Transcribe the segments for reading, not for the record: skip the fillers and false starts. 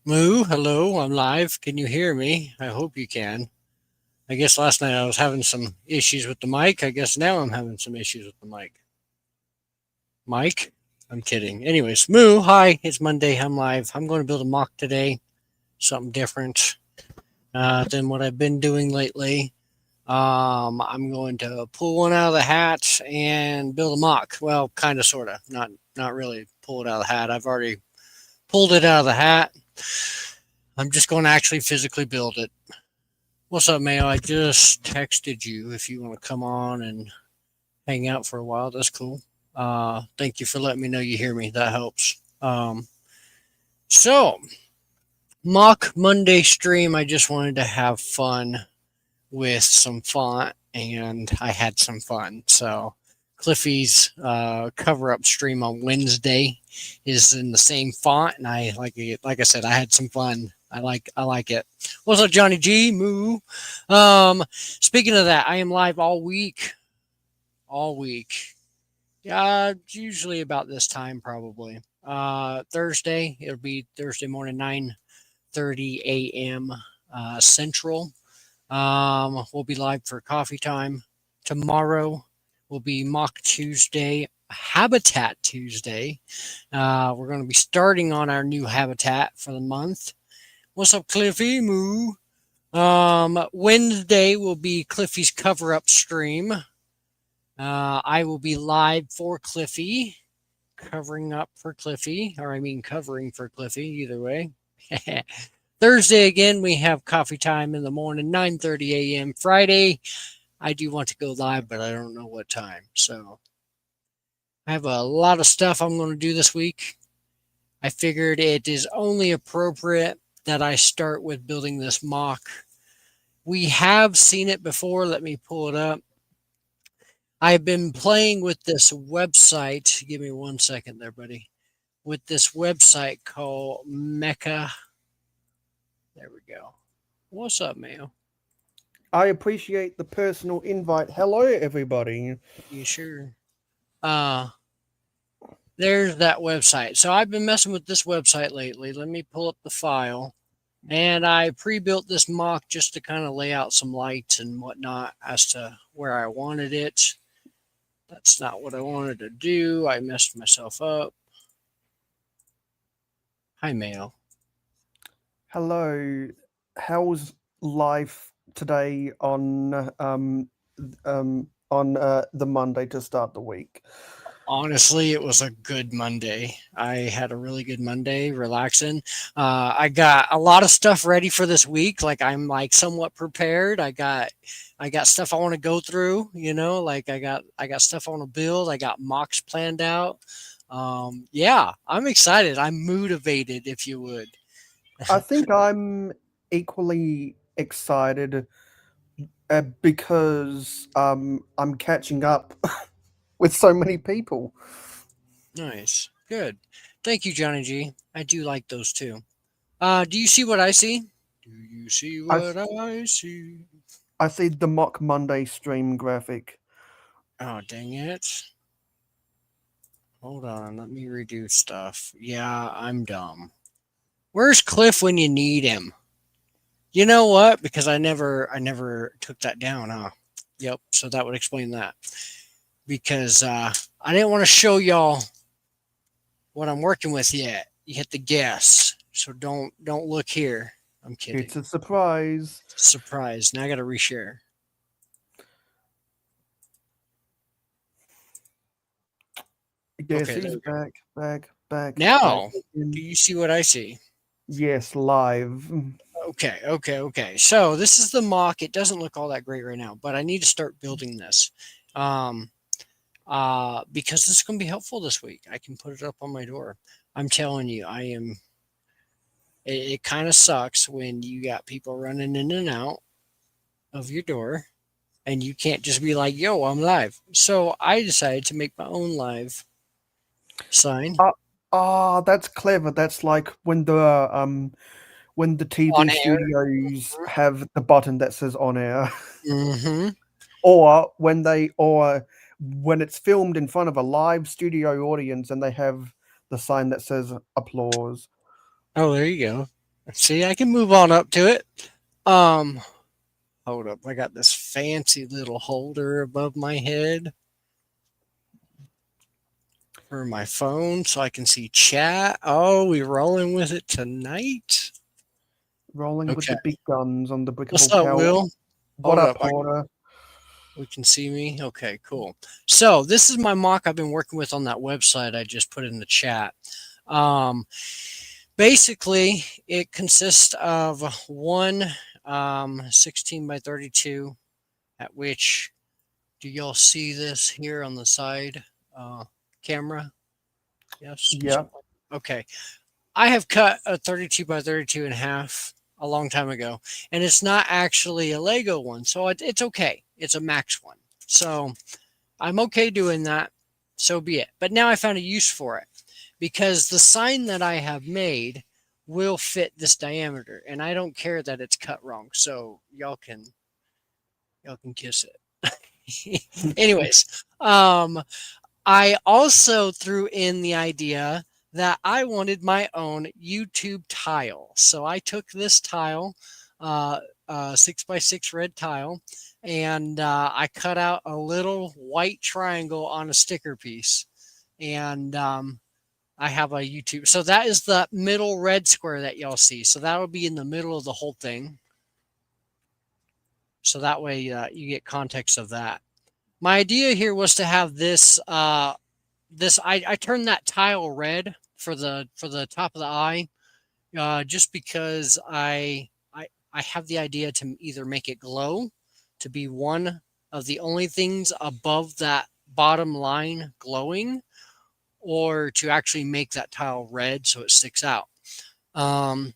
Moo, hello, I'm live. Can you hear me? I hope you can. I guess last night I was having some issues with the mic. I guess now I'm having some issues with the mic. Mike? I'm kidding. Anyways, Moo, hi, it's Monday. I'm live. I'm going to build a mock today. Something different than what I've been doing lately. I'm going to pull one out of the hat and build a mock. Well, kind of, sort of. Not really pull it out of the hat. I've already pulled it out of the hat. I'm just going to actually physically build it. What's up, Mayo? I just texted you if you want to come on and hang out for a while. That's cool. Thank you for letting me know you hear me. That helps. So, mock Monday stream. I just wanted to have fun with some font, and I had some fun. So, Cliffy's cover up stream on Wednesday is in the same font, and I like it. Like I said, I had some fun. I like it. What's up, Johnny G? Moo. Speaking of that, I am live all week. All week. Yeah, usually about this time probably. Thursday. It'll be Thursday morning, 9:30 a.m. Central. We'll be live for coffee time. Tomorrow will be Mock Tuesday, Habitat Tuesday. We're going to be starting on our new habitat for the month. What's up, Cliffy? Moo. Wednesday will be Cliffy's cover up stream. I will be live for Cliffy, covering up for Cliffy, or I mean covering for Cliffy, either way. Thursday again, we have coffee time in the morning, 9:30 a.m. Friday, I do want to go live, but I don't know what time. So I have a lot of stuff I'm going to do this week. I figured it is only appropriate that I start with building this mock. We have seen it before. Let me pull it up. I've been playing with this website. Give me 1 second there, buddy. With this website called Mecha. There we go. What's up, Mayo? I appreciate the personal invite. Hello, everybody. You sure? Uh, there's that website. So I've been messing with this website lately. Let me pull up the file. And I pre-built this mock just to kind of lay out some lights and whatnot as to where I wanted it. That's not what I wanted to do. I messed myself up. Hi, Mayo. Hello. How's life today on the Monday to start the week? Honestly, it was a good Monday. I had a really good Monday, relaxing. I got a lot of stuff ready for this week. Like I'm like somewhat prepared. I got stuff I want to go through. Like I got stuff I want to build. I got mocks planned out. Yeah, I'm excited. I'm motivated, if you would. I think I'm equally excited because I'm catching up with so many people. Nice, good. Thank you, Johnny G. I do like those too. Do you see what I see? Do you see I what I see? I see the Mock Monday stream graphic. Oh, dang it. Hold on, let me redo stuff. Yeah, I'm dumb. Where's Cliff when you need him? You know what? Because I never took that down, huh? Yep, so that would explain that. Because I didn't want to show y'all what I'm working with yet. You hit the guess. So don't look here. I'm It's kidding. a surprise. Surprise. Now I gotta reshare. Yes, Okay, there he's we go. back Now, do in. you see what I see? Yes, live. Okay. So this is the mock. It doesn't look all that great right now, but I need to start building this. Um, because this is going to be helpful this week. I can put it up on my door. I'm telling you, I am. It kind of sucks when you got people running in and out of your door, and you can't just be like, "Yo, I'm live." So I decided to make my own live sign Ah, that's clever. That's like when the on TV air. studios have the button that says on air, Mm-hmm. or when it's filmed in front of a live studio audience and they have the sign that says applause. Oh, there you go. See, I can move on up to it. Um, Hold up. I got this fancy little holder above my head for my phone so I can see chat. Oh, we rolling with it tonight? Rolling with Okay. the big guns on the What's Brickable up, Cow. Will? What Hold up, up. Porter? We can see me. Okay, cool. So this is my mock I've been working with on that website I just put in the chat. Um, Basically, it consists of one 16 by 32, at which, do y'all see this here on the side camera? Yes. Yeah. Okay. I have cut a 32 by 32 in half a long time ago, and it's not actually a Lego one, so it's okay. It's a Max one. So I'm okay doing that. So be it. But now I found a use for it because the sign that I have made will fit this diameter, and I don't care that it's cut wrong. So y'all can kiss it. Anyways, I also threw in the idea that I wanted my own YouTube tile. So I took this tile, uh, 6x6 red tile, and I cut out a little white triangle on a sticker piece. And I have a YouTube. So that is the middle red square that y'all see. So that'll be in the middle of the whole thing. So that way you get context of that. My idea here was to have this I turned that tile red for the top of the eye, just because I have the idea to either make it glow, to be one of the only things above that bottom line glowing, or to actually make that tile red so it sticks out. Um,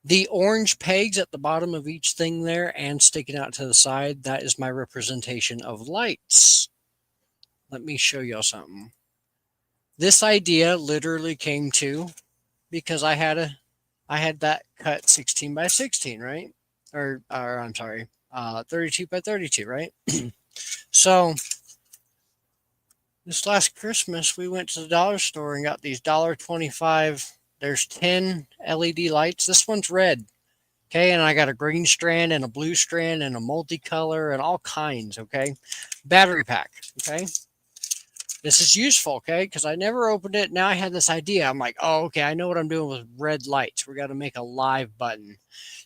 the orange pegs at the bottom of each thing there and sticking out to the side, that is my representation of lights. Let me show y'all something. This idea literally came to because I had that cut 16 by 16, right? Or I'm sorry, 32 by 32, right? So this last Christmas we went to the dollar store and got these $1.25. There's 10 LED lights. This one's red. Okay, and I got a green strand and a blue strand and a multicolor and all kinds, okay? Battery pack, okay? This is useful, okay? Because I never opened it. Now I had this idea. I'm like, oh, okay, I know what I'm doing with red lights. We got to make a live button.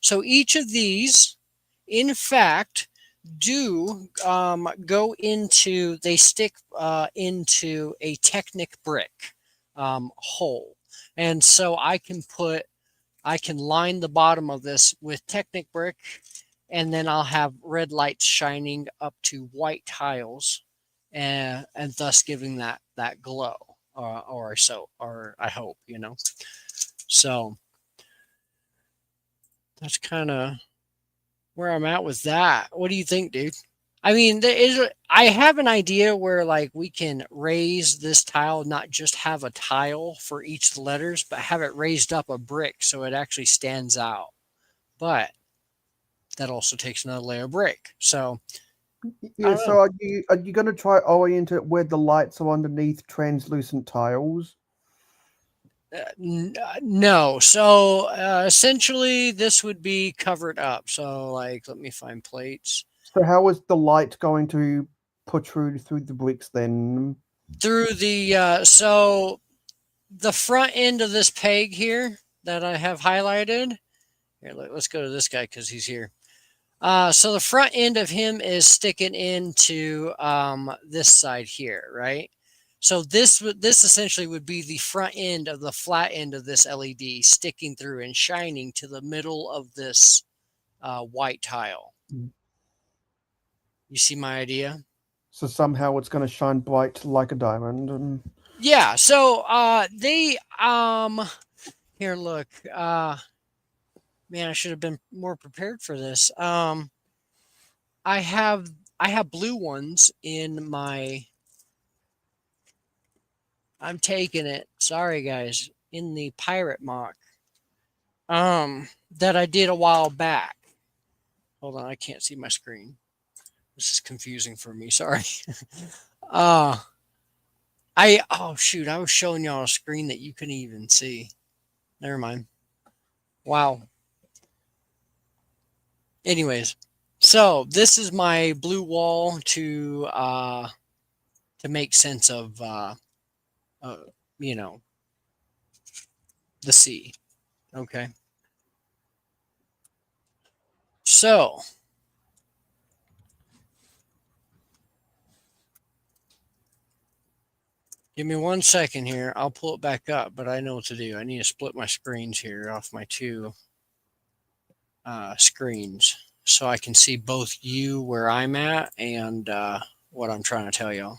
So each of these, in fact, do go into, they stick into a Technic brick hole. And so I can line the bottom of this with Technic brick, and then I'll have red lights shining up to white tiles, and thus giving that glow, or I hope, So that's kind of where I'm at with that. What do you think, dude? I mean, I have an idea where like we can raise this tile, not just have a tile for each of the letters, but have it raised up a brick so it actually stands out. But that also takes another layer of brick. So I Yeah, don't know. so are you going to try orient it where the lights are underneath translucent tiles? No. So essentially, this would be covered up. So, like, let me find plates. So how is the light going to protrude through the bricks then? Through so the front end of this peg here that I have highlighted. Here, let's go to this guy because he's here. So the front end of him is sticking into this side here, right? So this essentially would be the front end of the flat end of this LED sticking through and shining to the middle of this white tile. Mm. You see my idea? So somehow it's going to shine bright like a diamond. And Yeah. So they here look man, I should have been more prepared for this. I have I have blue ones in my. I'm taking it. Sorry, guys. In the pirate mock, that I did a while back. Hold on, I can't see my screen. This is confusing for me. Sorry. uh, oh shoot, I was showing y'all a screen that you couldn't even see. Never mind. Wow. Anyways, so this is my blue wall to make sense of uh you know, the sea. Okay. So give me 1 second here. I'll pull it back up, but I know what to do. I need to split my screens here off my two screens so I can see both you where I'm at and what I'm trying to tell y'all.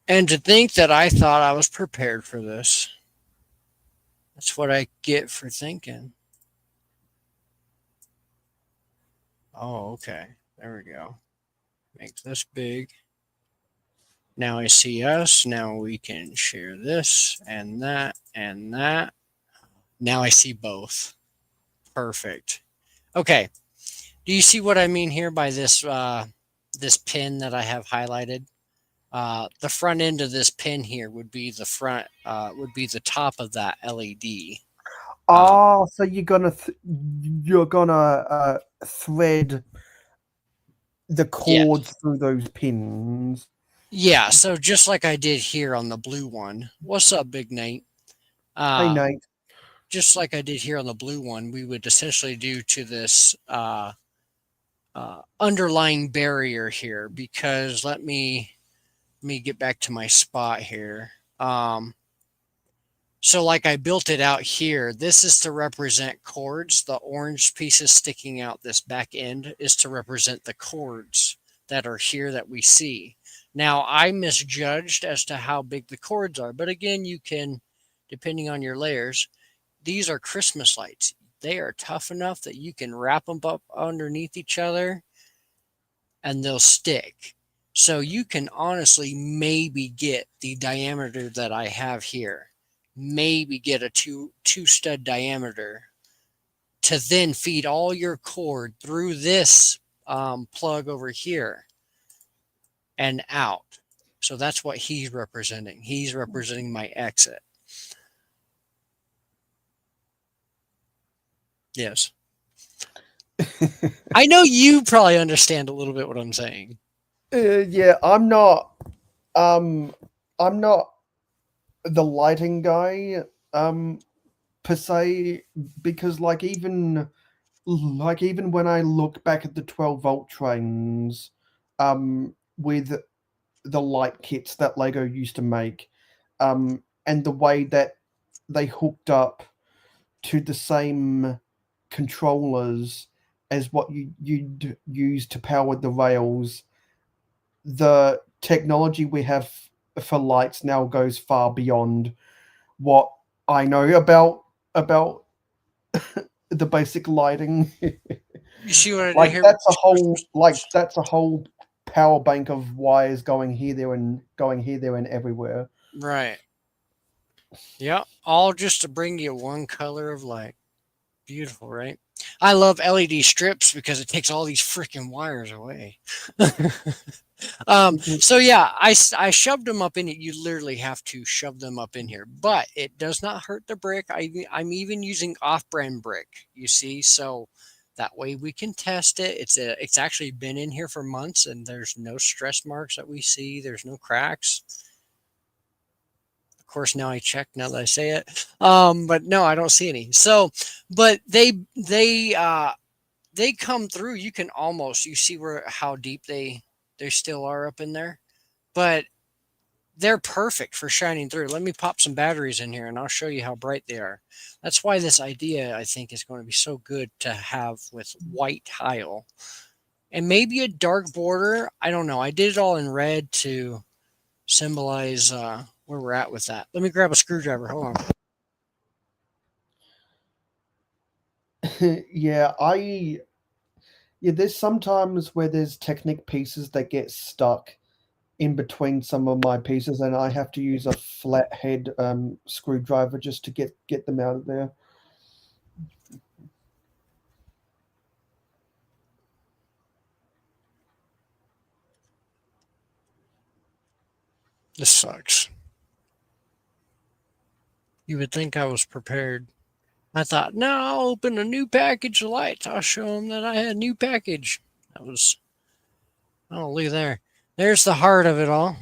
And to think that I thought I was prepared for this. That's what I get for thinking. Oh, okay. There we go. Make this big. Now I see us. Now we can share this and that and that. Now I see both. Perfect. Okay. Do you see what I mean here by this pin that I have highlighted? The front end of this pin here would be the front, would be the top of that LED. Oh, so you're gonna thread the Yeah. cords through those pins. Yeah. So just like I did here on the blue one. What's up, Big Nate? Hey, Uh, Nate. just like I did here on the blue one, we would essentially do to this underlying barrier here because let me get back to my spot here. So like I built it out here, this is to represent chords. The orange pieces sticking out this back end is to represent the chords that are here that we see. Now I misjudged as to how big the chords are, but again, you can, depending on your layers, these are Christmas lights. They are tough enough that you can wrap them up underneath each other and they'll stick. So you can honestly maybe get the diameter that I have here, maybe get a two stud diameter to then feed all your cord through this plug over here and out. So that's what he's representing. He's representing my exit. Yes. I know you probably understand a little bit what I'm saying. Yeah, I'm not. I'm not the lighting guy. Per se, because even when I look back at the 12-volt trains, with the light kits that Lego used to make, and the way that they hooked up to the same controllers as what you'd use to power the rails, the technology we have for lights now goes far beyond what I know about the basic lighting. You see what I did like here? that's a whole power bank of wires going here, there, and everywhere. Right. Yep. All just to bring you one color of light. Beautiful, right? I love LED strips because it takes all these freaking wires away. So yeah, I shoved them up in it. You literally have to shove them up in here, but it does not hurt the brick. I'm even using off-brand brick. You see, so that way we can test it. It's actually been in here for months, and there's no stress marks that we see. There's no cracks. Of course, now I check now that I say it. But no, I don't see any. So, but they come through. You can almost you see where how deep they still are up in there, but they're perfect for shining through. Let me pop some batteries in here and I'll show you how bright they are. That's why this idea I think is going to be so good to have with white tile and maybe a dark border. I don't know. I did it all in red to symbolize where we're at with that. Let me grab a screwdriver. Hold on. yeah, there's sometimes where there's Technic pieces that get stuck in between some of my pieces, and I have to use a flathead screwdriver just to get them out of there. This sucks. You would think I was prepared. I thought, no, I'll open a new package of lights. I'll show them that I had a new package. That was, I'll leave there. There's the heart of it all.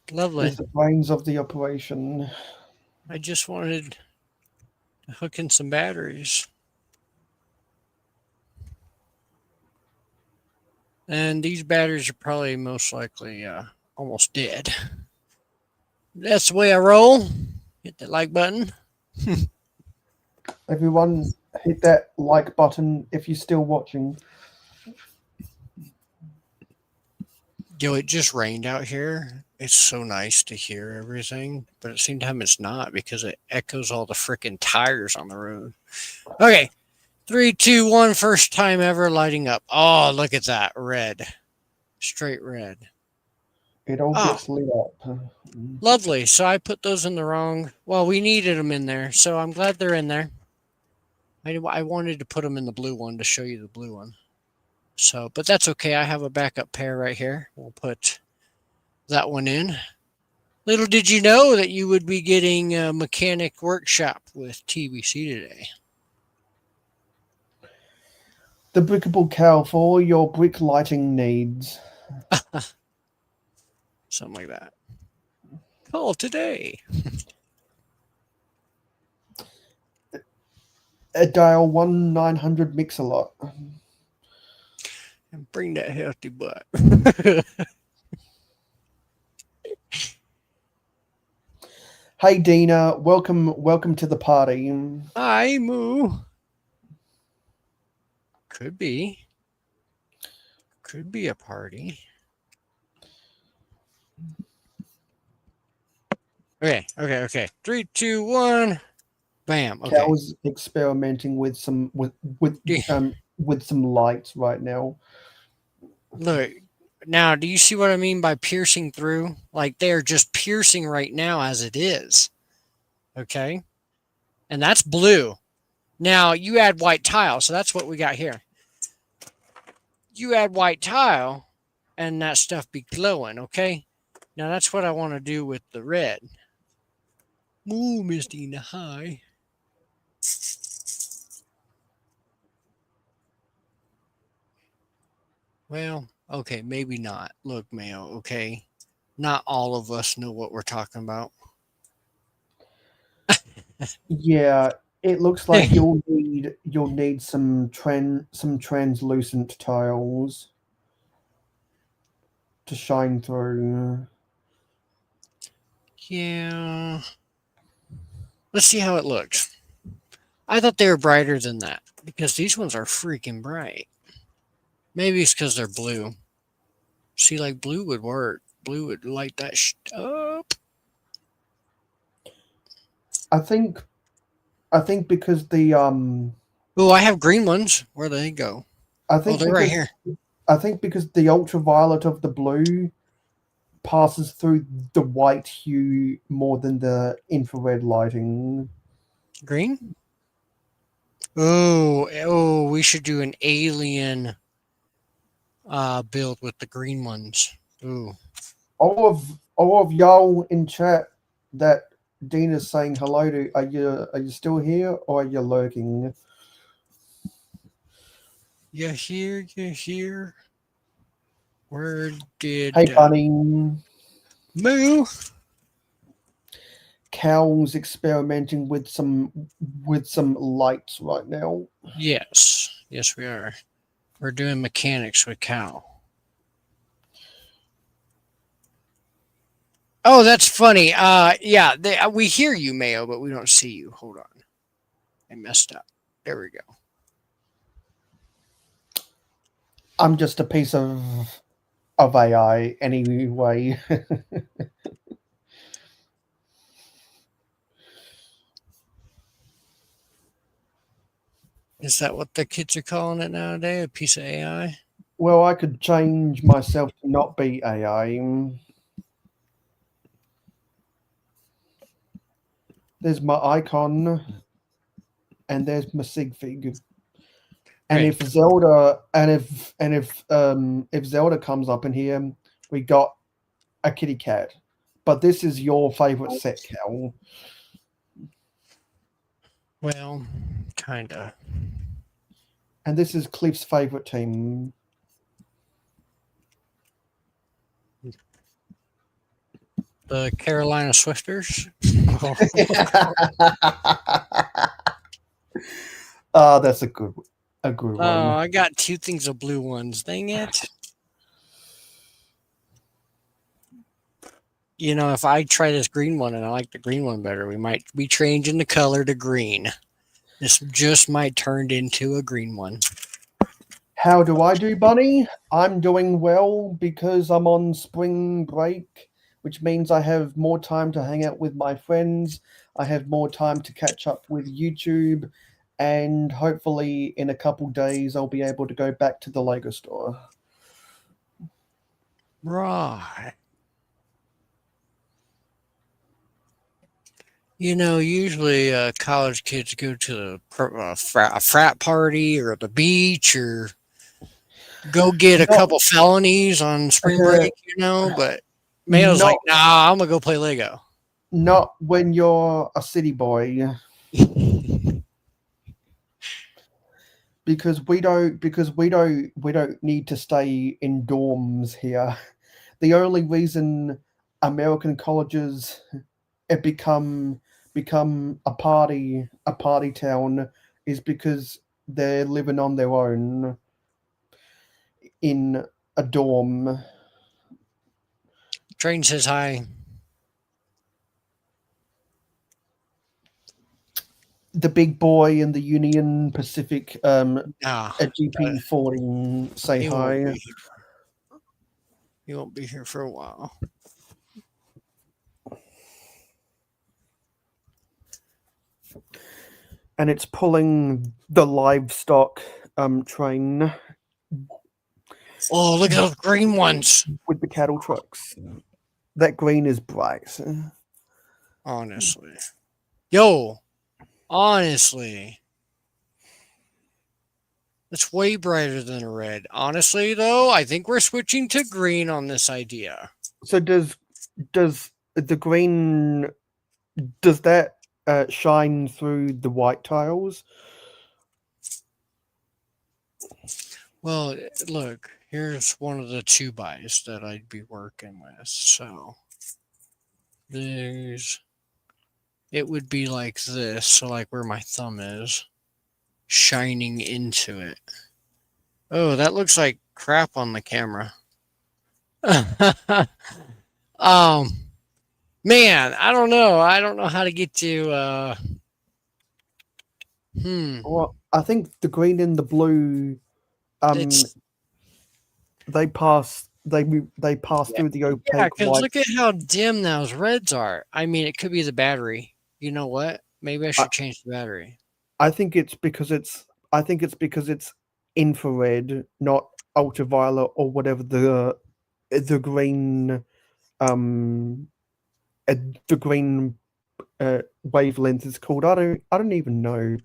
Lovely. There's the brains of the operation. I just wanted to hook in some batteries. And these batteries are probably most likely almost dead. That's the way I roll. Hit that like button. Everyone, hit that like button if you're still watching. Yo, it just rained out here. It's so nice to hear everything, but at the same time, it's not because it echoes all the freaking tires on the road. Okay, 3, 2, 1. First time ever lighting up. Oh, look at that. Red. Straight red. It all gets lit up. Lovely. So I put those in the wrong. Well, we needed them in there, so I'm glad they're in there. I wanted to put them in the blue one to show you the blue one. So, but that's okay. I have a backup pair right here. We'll put that one in. Little did you know that you would be getting a mechanic workshop with TBC today. The brickable cow for all your brick lighting needs. Something like that. Call today. Dial 1-900 Mix-a-Lot. And bring that healthy butt. Hey Dina, welcome to the party. Hi, Moo. Could be a party. Okay. 3, 2, 1. Bam. Okay. Cal is experimenting with some some lights right now. Look, now do you see what I mean by piercing through? Like they're just piercing right now as it is. Okay? And that's blue. Now you add white tile, so that's what we got here. You add white tile and that stuff be glowing, okay? Now that's what I want to do with the red. Moo, Misty, hi. Well, okay, maybe not. Look, Mayo, okay? Not all of us know what we're talking about. Yeah, it looks like you'll need some translucent tiles to shine through. Yeah. Let's see how it looks. I thought they were brighter than that because these ones are freaking bright. Maybe it's because they're blue. See, like blue would work. Blue would light that up. I think because the Oh, I have green ones. Where do they go? I think they're right here. I think because the ultraviolet of the blue passes through the white hue more than the infrared lighting. Green? Oh, we should do an alien build with the green ones. Ooh. All of y'all in chat that Dina's saying hello to, are you still here or are you lurking? You here. Where did Hey Bunny. Moo? Cal's experimenting with some lights right now. Yes we are. We're doing mechanics with Cal. Oh, that's funny. Yeah, we hear you, Mayo, but we don't see you. Hold on. I messed up. There we go. I'm just a piece of AI anyway. Is that what the kids are calling it nowadays? A piece of AI? Well, I could change myself to not be AI. There's my icon, and there's my sig fig. And Right. if Zelda comes up in here, we got a kitty cat. but this is your favorite set, Cal. Well, kinda. And this is Cliff's favorite team. The Carolina Swifters. That's a good Oh, one. I got two things of blue ones. Dang it. You know, if I try this green one and I like the green one better, we might be changing the color to green. This just might turn into a green one. How do I do, Bunny? I'm doing well because I'm on spring break, which means I have more time to hang out with my friends. I have more time to catch up with YouTube, and hopefully in a couple days I'll be able to go back to the Lego store. Right. You know, usually college kids go to a frat party or the beach or go get a Not, couple felonies on spring break, you know, but Mayo's not, like, nah, I'm going to go play Lego. not when you're a city boy. Because we don't need to stay in dorms here. The only reason American colleges have become a party town is because they're living on their own in a dorm. Train says hi. The big boy in the Union Pacific Nah, at GP14 say he won't hi. be here. He won't be here for a while. And it's pulling the livestock train Oh, look at those green ones. with the cattle trucks. That green is bright. Honestly. Yo, honestly. It's way brighter than a red. Honestly, though, I think we're switching to green on this idea. So does the green, does that shine through the white tiles? Well, look, here's one of the 2x that I'd be working with. So, these, it would be like this. So, like where my thumb is, shining into it. Oh, that looks like crap on the camera. um, man, I don't know. I don't know how to get to. Well, I think the green and the blue, It's they pass through the yeah, opaque because white. look at how dim those reds are. I mean, it could be the battery. You know what? Maybe I should change the battery. I think it's because it's infrared, not ultraviolet or whatever the green the green wavelength is called. I don't even know.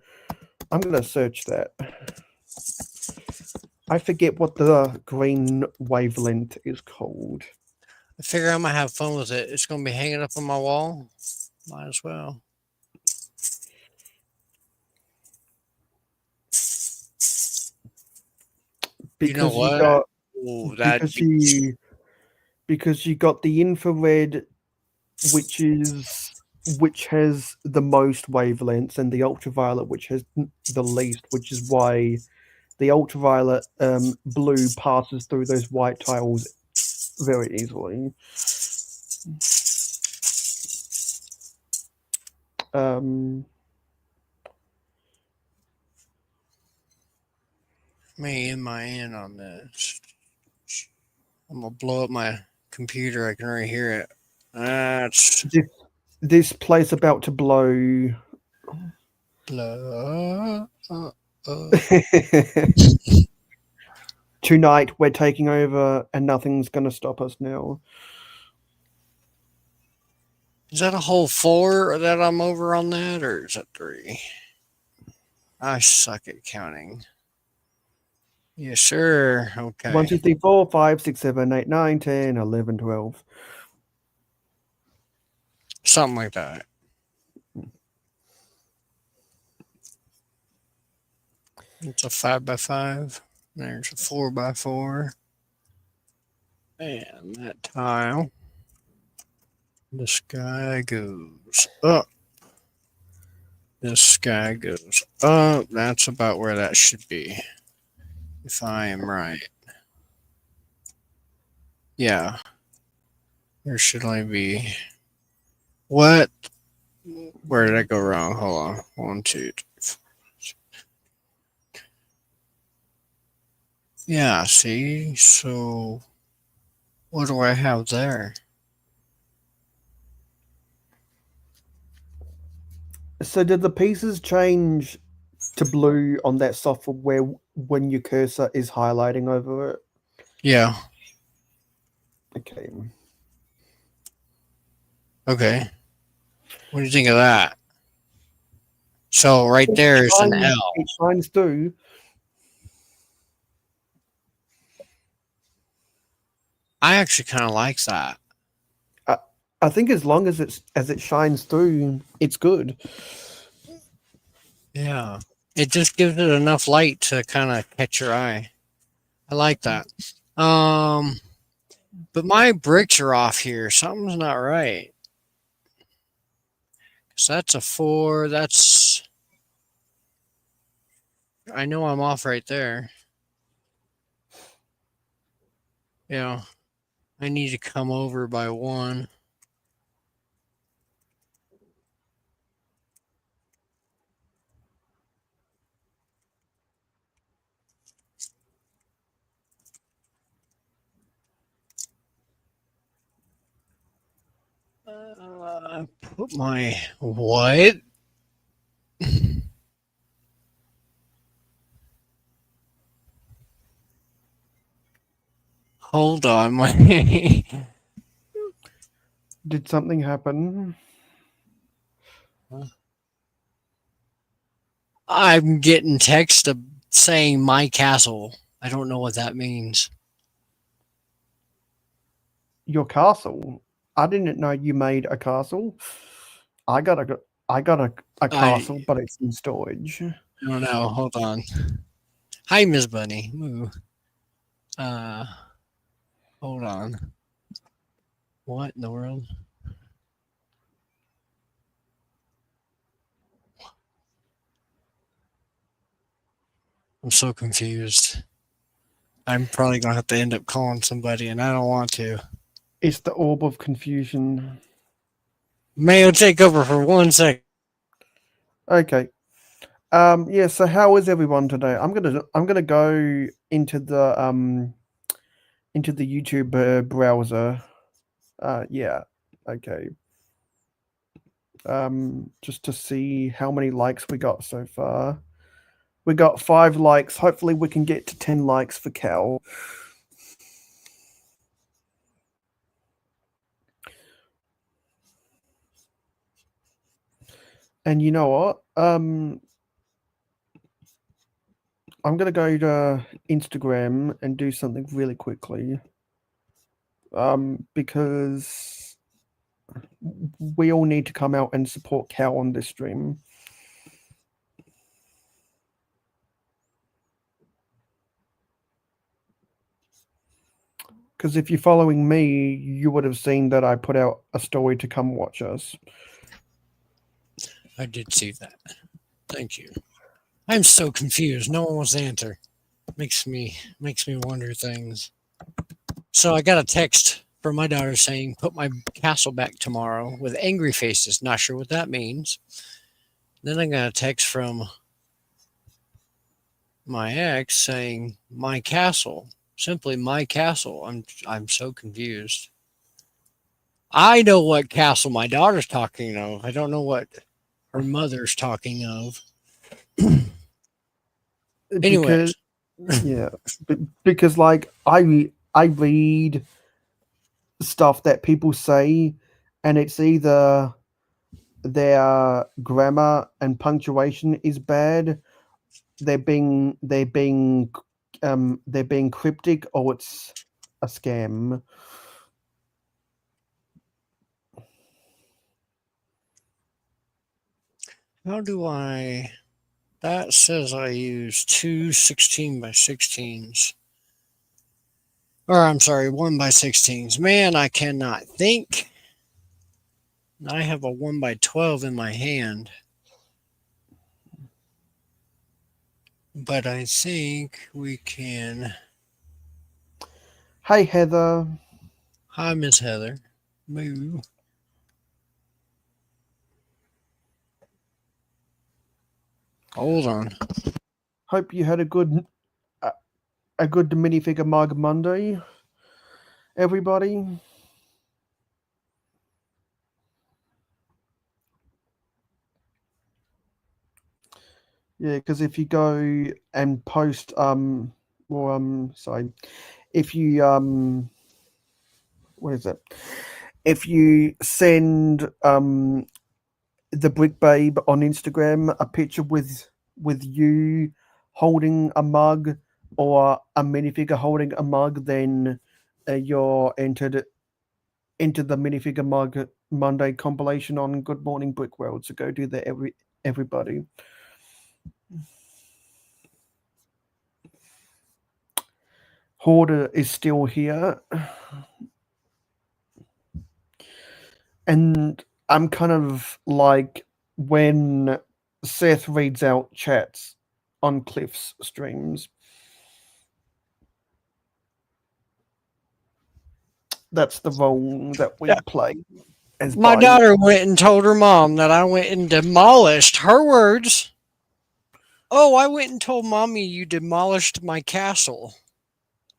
I'm gonna search that. I forget what the green wavelength is called. I figure I'm gonna have fun with it. It's gonna be hanging up on my wall. Might as well. Because you know you what? got Ooh, that'd because be you got the infrared, which has the most wavelengths, and the ultraviolet, which has the least, which is why the ultraviolet blue passes through those white tiles very easily. me and my in on this. I'm gonna blow up my computer. I can already hear it. That's This place about to blow. blow. Tonight we're taking over, and nothing's gonna stop us now. Is that a whole 4 that I'm over on that, or is that 3? I suck at counting. Yes, sir. Okay. 1, 2, 3, 4, 5, 6, 7, 8, 9, 10, 11, 12. something like that. It's a 5x5. There's a 4x4. And that tile, this guy goes up. This guy goes up. That's about where that should be, if I am right. Yeah. There should only be. What? Where did I go wrong? Hold on. 1, 2, 3, 4. Yeah, see? So, what do I have there? So did the pieces change to blue on that software when your cursor is highlighting over it? Yeah. Okay. Okay. What do you think of that? So, right there is an L. It shines through. I actually kind of like that. I think as long as it shines through, it's good. Yeah. It just gives it enough light to kind of catch your eye. I like that. But my bricks are off here. Something's not right. So that's a 4. That's. I know I'm off right there. Yeah. I need to come over by 1. Put my what? Hold on, my. Did something happen? I'm getting text saying my castle. I don't know what that means. Your castle? I didn't know you made a castle. I got a castle, but it's in storage. I don't know. Hold on. Hi, Miss Bunny. Moo. Uh, hold on. What in the world? I'm so confused. I'm probably gonna have to end up calling somebody, and I don't want to. It's the orb of confusion. Mayo, take over for 1 second. Okay. Yeah, so how is everyone today? I'm gonna go into the YouTube browser. Yeah. Okay. Just to see how many likes we got so far. We got 5 likes. Hopefully we can get to 10 likes for Cal. And you know what? I'm going to go to Instagram and do something really quickly. Because we all need to come out and support Cal on this stream. Because if you're following me, you would have seen that I put out a story to come watch us. I did see that. Thank you. I'm so confused. No one wants to answer. Makes me wonder things. So I got a text from my daughter saying, "Put my castle back tomorrow," with angry faces. Not sure what that means. Then I got a text from my ex saying, "My castle." Simply my castle. I'm so confused. I know what castle my daughter's talking of. I don't know what her mother's talking of. Anyways. Yeah, because like I read stuff that people say, and it's either their grammar and punctuation is bad, they're being cryptic, or it's a scam. How do I... That says I use two 16 by 16s. Or I'm sorry, 1 by 16s. Man, I cannot think. I have a 1 by 12 in my hand. But I think we can... Hey, Heather. Hi, Miss Heather. Moo. Hold on. Hope you had a good minifigure mug Monday, everybody. Yeah, because if you go and post sorry, if you what is it? If you send the Brick Babe on Instagram a picture with you holding a mug or a minifigure holding a mug, then you're entered into the minifigure mug Monday compilation on Good Morning Brick World. So go do that, everybody. Hoarder is still here. And I'm kind of like when Seth reads out chats on Cliff's streams. That's the role that we play. As My daughter went and told her mom that I went and demolished her words. Oh, I went and told mommy you demolished my castle.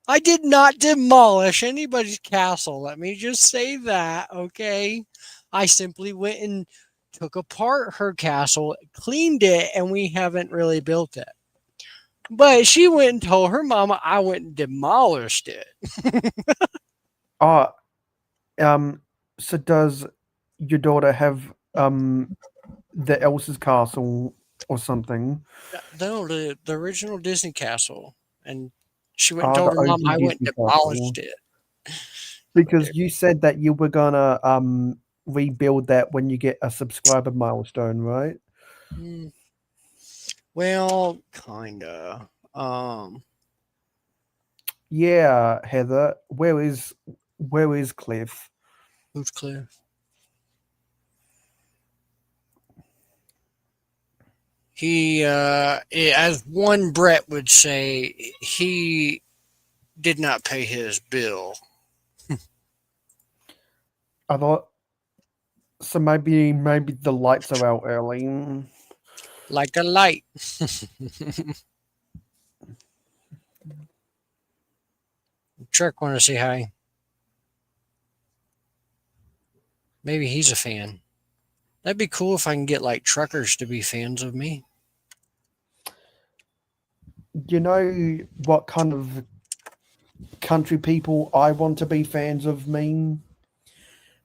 I did not demolish anybody's castle. Let me just say that, okay? I simply went and took apart her castle, cleaned it, and we haven't really built it. But she went and told her mama I went and demolished it. So does your daughter have the Elsa's castle or something? No, the original Disney castle. And she went and The told her mom OG I went and Disney demolished castle. it. Because you said that you were gonna rebuild that when you get a subscriber milestone, right? Well, kinda. Yeah, Heather. Where is Cliff? Who's Cliff? He, as one Brett would say, he did not pay his bill. I thought so. Maybe the lights are out early. Like a light. Truck want to say hi. Maybe he's a fan. That'd be cool if I can get like truckers to be fans of me. You know what kind of country people I want to be fans of me?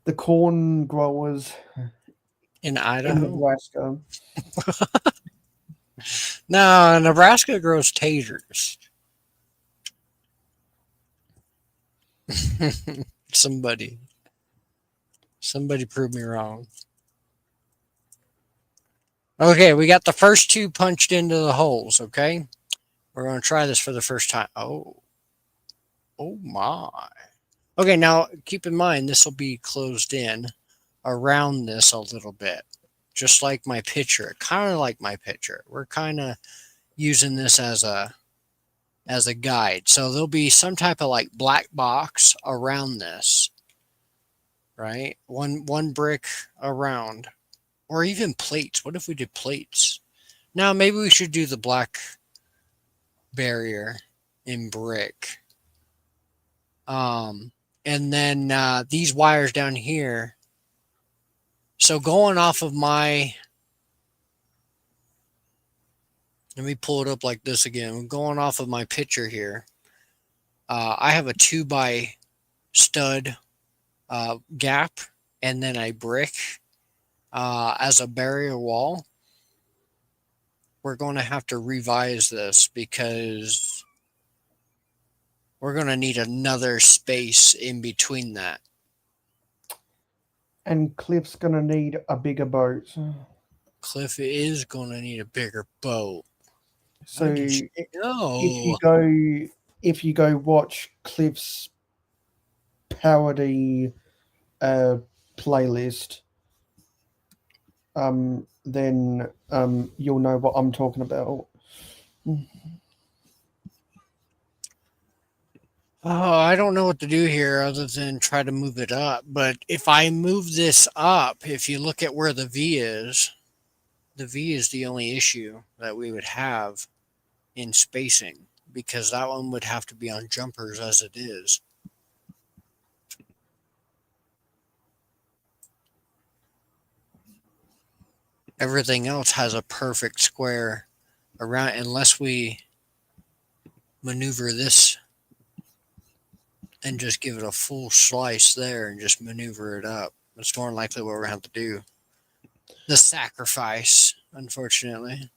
The corn growers In in Idaho? Nebraska. No, Nebraska grows taters. Somebody prove me wrong. Okay, we got the first two punched into the holes, okay? We're going to try this for the first time. Oh my. Okay, now keep in mind this will be closed in around this a little bit. Just like my picture, kind of like my picture. We're kind of using this as a guide. So there'll be some type of like black box around this, right? One brick around, or even plates. What if we did plates? Now maybe we should do the black barrier in brick. And then these wires down here. So going off of my, let me pull it up like this again. Going off of my picture here, I have a 2 by stud gap and then a brick as a barrier wall. We're going to have to revise this because we're going to need another space in between that. And Cliff's gonna need a bigger boat. Cliff is going to need a bigger boat. So How did you know? if you go watch Cliff's parody playlist, then you'll know what I'm talking about. Oh, I don't know what to do here other than try to move it up. But if I move this up, if you look at where the V is the only issue that we would have in spacing because that one would have to be on jumpers as it is. Everything else has a perfect square around unless we maneuver this and just give it a full slice there and just maneuver it up. That's more than likely what we're going to have to do. The sacrifice, unfortunately.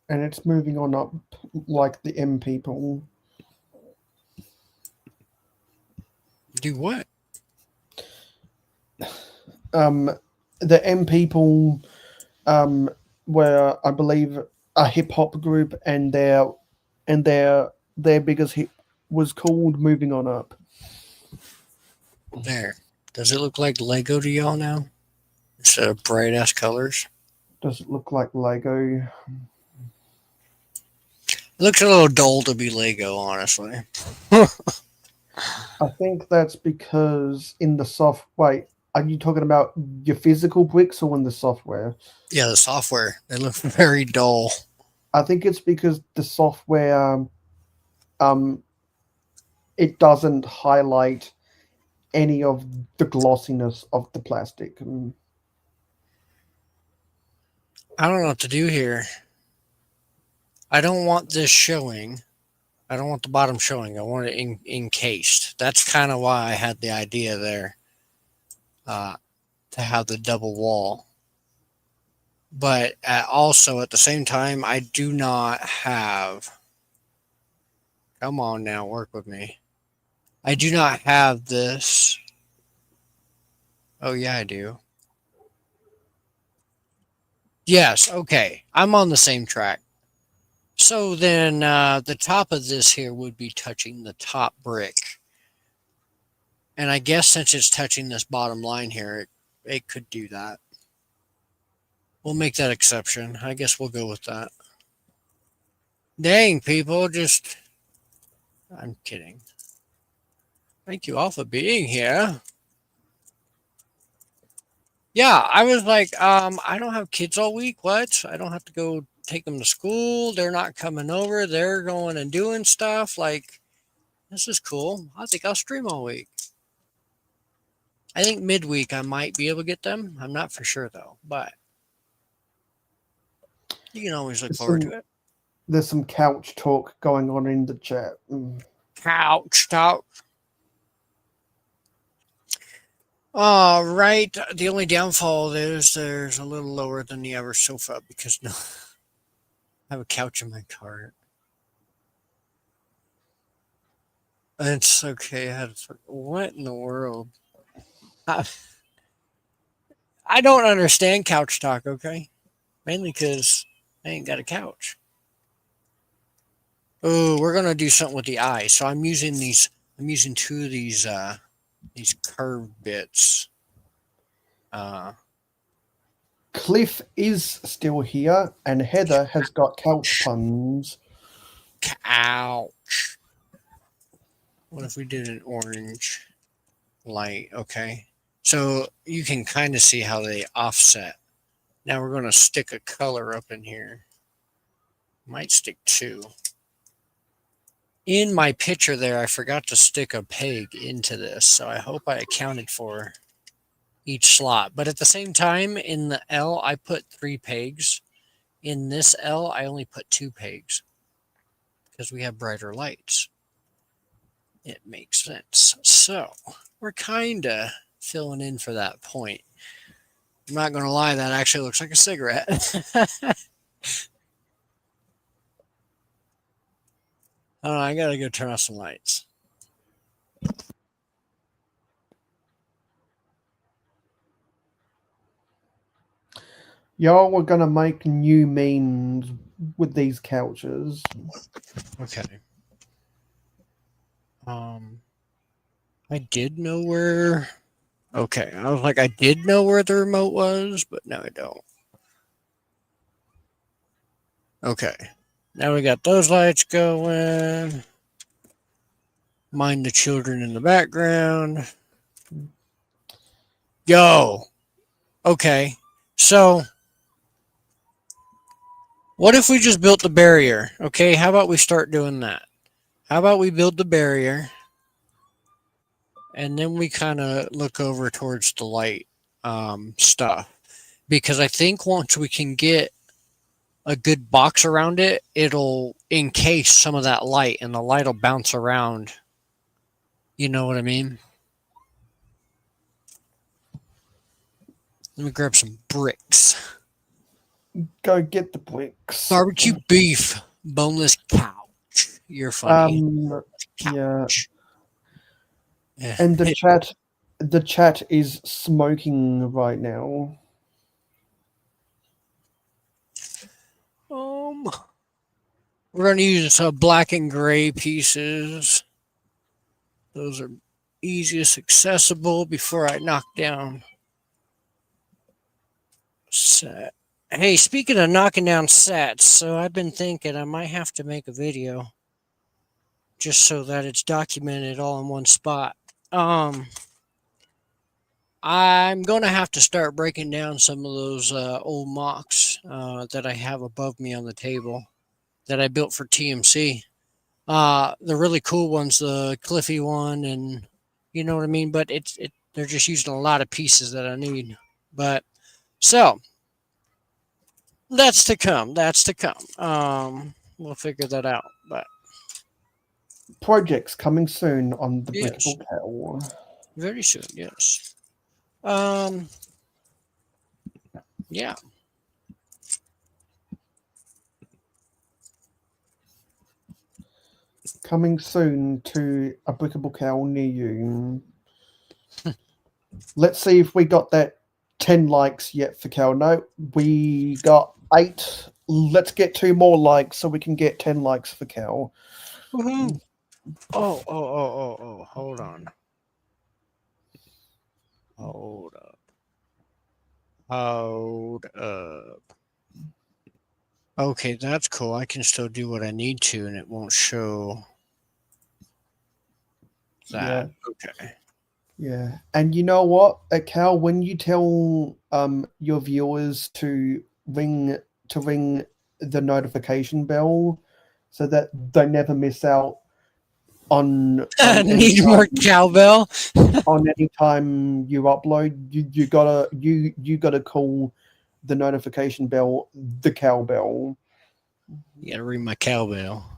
And it's moving on up like the M people. Do what? The M people were, I believe, a hip hop group, and their biggest hit was called "Moving On Up." There. Does it look like Lego to y'all now? Instead of bright ass colors? Does it look like Lego? It looks a little dull to be Lego, honestly. I think that's because in the soft. Wait, are you talking about your physical bricks or in the software? Yeah, the software. They look very dull. I think it's because the software, it doesn't highlight any of the glossiness of the plastic. I don't know what to do here. I don't want this showing. I don't want the bottom showing. I want it encased. That's kind of why I had the idea there to have the double wall. But also at the same time, I do not have. Come on now, work with me. I do not have this. Oh, yeah, I do. Yes, okay. I'm on the same track. So then the top of this here would be touching the top brick. And I guess since it's touching this bottom line here, it could do that. We'll make that exception. I guess we'll go with that. Dang, people, just... I'm kidding. Thank you all for being here. Yeah, I was like, I don't have kids all week. What? I don't have to go take them to school. They're not coming over. They're going and doing stuff. Like, this is cool. I think I'll stream all week. I think midweek I might be able to get them. I'm not for sure though, but you can always look forward to it. There's some couch talk going on in the chat. Couch talk. All right. The only downfall is there's a little lower than the average sofa because no, I have a couch in my car. It's okay. What in the world? I don't understand couch talk, okay? Mainly because I ain't got a couch. Oh, we're gonna do something with the eye. So I'm using two of these curved bits. Cliff is still here, and Heather has got couch puns. Couch. What if we did an orange light? Okay. So you can kind of see how they offset. Now we're going to stick a color up in here. Might stick two. In my picture there, I forgot to stick a peg into this. So I hope I accounted for each slot. But at the same time, in the L, I put 3 pegs. In this L, I only put 2 pegs because we have brighter lights. It makes sense. So we're kind of filling in for that point. I'm not going to lie, that actually looks like a cigarette. Oh, I got to go turn off some lights. Y'all were gonna make new memes with these couches. Okay. I did know where. Okay, I was like, I did know where the remote was, but now I don't. Okay, now we got those lights going. Mind the children in the background. Yo. Okay, so what if we just built the barrier? Okay, how about we start doing that? How about we build the barrier and then we kind of look over towards the light stuff? Because I think once we can get a good box around it, it'll encase some of that light and the light will bounce around. You know what I mean? Let me grab some bricks. Go get the bricks. Barbecue beef, boneless couch. You're funny. Yeah. Yeah. And the chat is smoking right now. We're going to use black and gray pieces. Those are easiest accessible before I knock down set. Hey, speaking of knocking down sets, so I've been thinking I might have to make a video just so that it's documented all in one spot. I'm going to have to start breaking down some of those old mocks that I have above me on the table that I built for TMC. The really cool ones, the Cliffy one, and you know what I mean. But they're just using a lot of pieces that I need. But so that's to come. That's to come. We'll figure that out. But Projects coming soon on the yes, Brickable Cow. very soon. Yes. Yeah. Coming soon to a Brickable Cow near you. Let's see if we got that 10 likes yet for Cal. No, we got 8. Let's get 2 more likes so we can get 10 likes for Cal. Woohoo. Oh. Hold on. Hold up. Hold up. Okay, that's cool. I can still do what I need to and it won't show that. Yeah. Okay. Yeah. And you know what, Cal, when you tell your viewers to ring the notification bell so that they never miss out on any Need more cowbell. on any time you upload, you gotta call the notification bell the cowbell. You gotta ring my cowbell.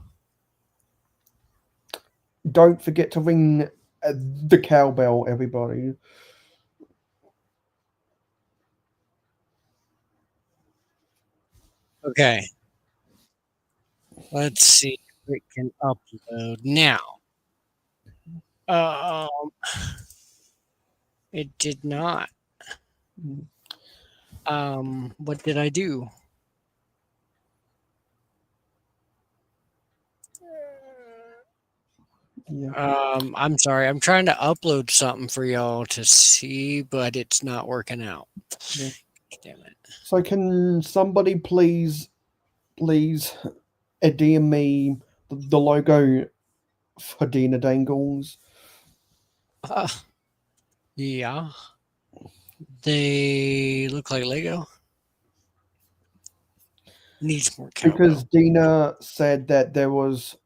Don't forget to ring the cowbell, everybody. Okay. Let's see if it can upload now. It did not. What did I do? Yeah. I'm sorry. I'm trying to upload something for y'all to see, but it's not working out. Yeah. Damn it. So can somebody please DM me the logo for Dina Dangles? Yeah. They look like Lego. Needs more cowbell. Because Dina said that there was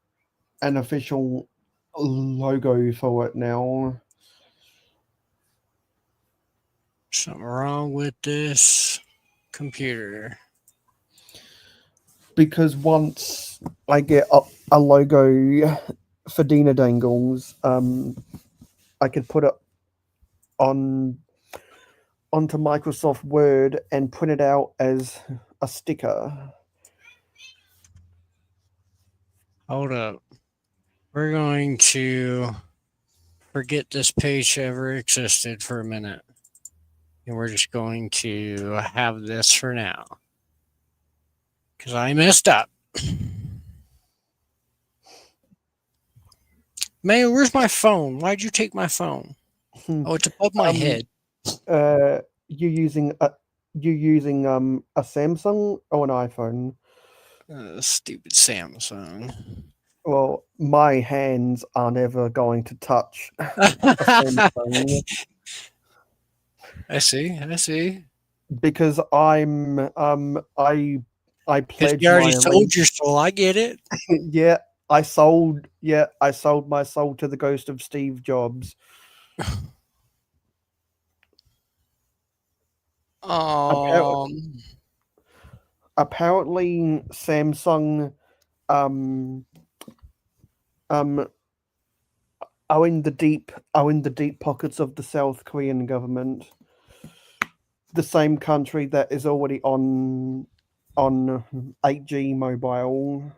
an official logo for it now. Something wrong with this computer. Because once I get a logo for Dina Dangles, I could put it onto Microsoft Word and print it out as a sticker. Hold up. We're going to forget this page ever existed for a minute. And we're just going to have this for now. Because I messed up. Mayo, where's my phone? Why'd you take my phone? Oh, it's above my head. You using a Samsung or an iPhone? Stupid Samsung. Well, my hands are never going to touch a Samsung I see. because I Because pledged you already my sold your soul. I get it. I sold my soul to the ghost of Steve Jobs. Apparently Samsung um are in the deep pockets of the South Korean government, the same country that is already on 8G mobile.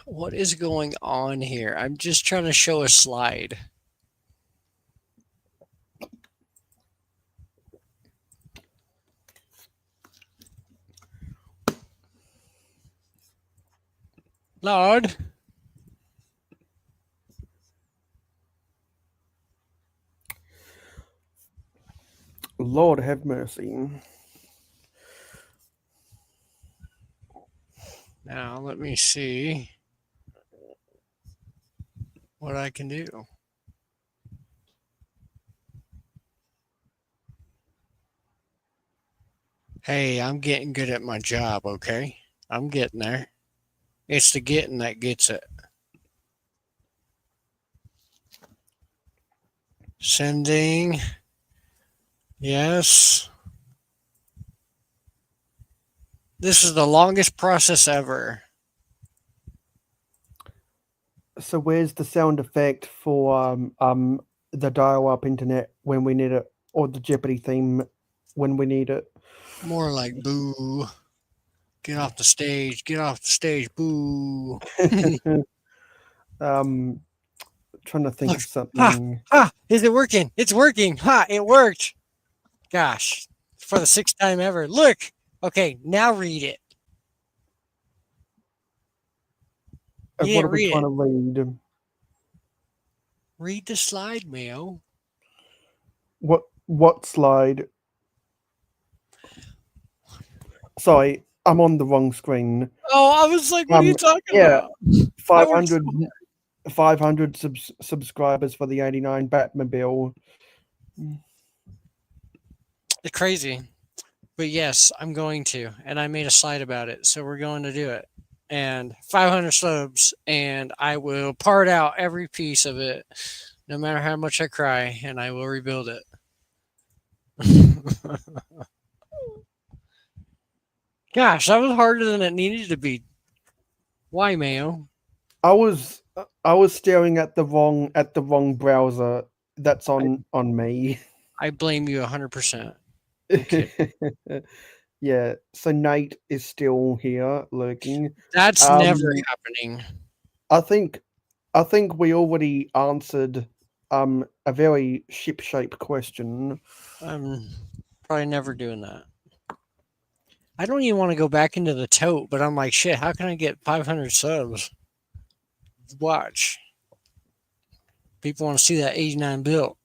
What is going on here? I'm just trying to show a slide. Lord. Lord have mercy. Now let me see what I can do. Hey, I'm getting good at my job, okay? I'm getting there. It's the getting that gets it. Sending. Yes. This is the longest process ever. So where's the sound effect for the dial-up internet when we need it, or the Jeopardy theme when we need it? More like boo. Get off the stage. Get off the stage. Boo. Trying to think Look. of something. Ha! Is it working? It's working. Ha! It worked. Gosh. For the 6th time ever. Look. Okay, now read it. You What didn't are we read trying it. to read? Read the slide, Mayo. What slide? Sorry, I'm on the wrong screen. Oh, I was like, what are you talking about? 500, 500 subscribers for the 89 Batmobile. It's crazy. But yes, I'm going to. And I made a slide about it. So we're going to do it. And 500 subs. And I will part out every piece of it, no matter how much I cry. And I will rebuild it. Gosh, that was harder than it needed to be. Why, Mayo? I was staring at the wrong browser. That's on me. I blame you 100%. Okay. Yeah, so Nate is still here lurking. That's never happening. I think we already answered a very ship-shape question. I'm probably never doing that. I don't even want to go back into the tote, but I'm like, shit, how can I get 500 subs? Watch. People want to see that 89 built.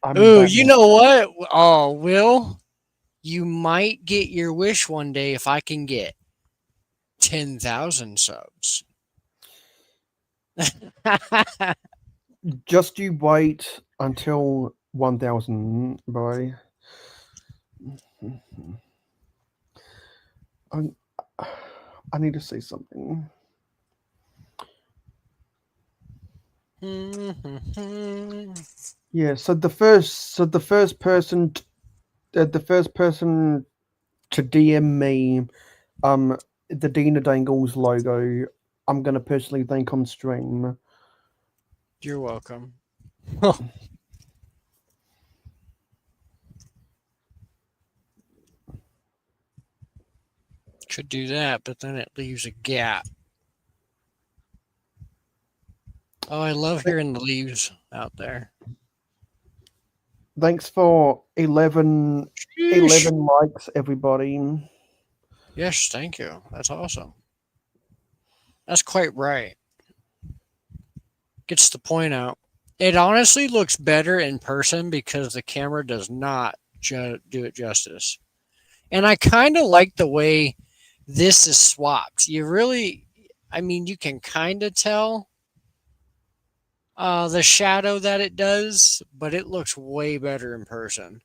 Oh, you know what? Oh, Will, you might get your wish one day if I can get 10,000 subs. Just you wait until 1,000, boy. I need to say something. Yeah, so the first person to DM me the Dina Dangles logo, I'm gonna personally thank on stream. You're welcome. Could do that, but then it leaves a gap. Oh, I love Th- hearing the leaves out there. Thanks for 11, Sheesh. 11 likes, everybody. Yes, thank you. That's awesome. That's quite right. Gets the point out. It honestly looks better in person because the camera does not do it justice. And I kind of like the way this is swapped. You really, I mean, you can kind of tell the shadow that it does, but it looks way better in person.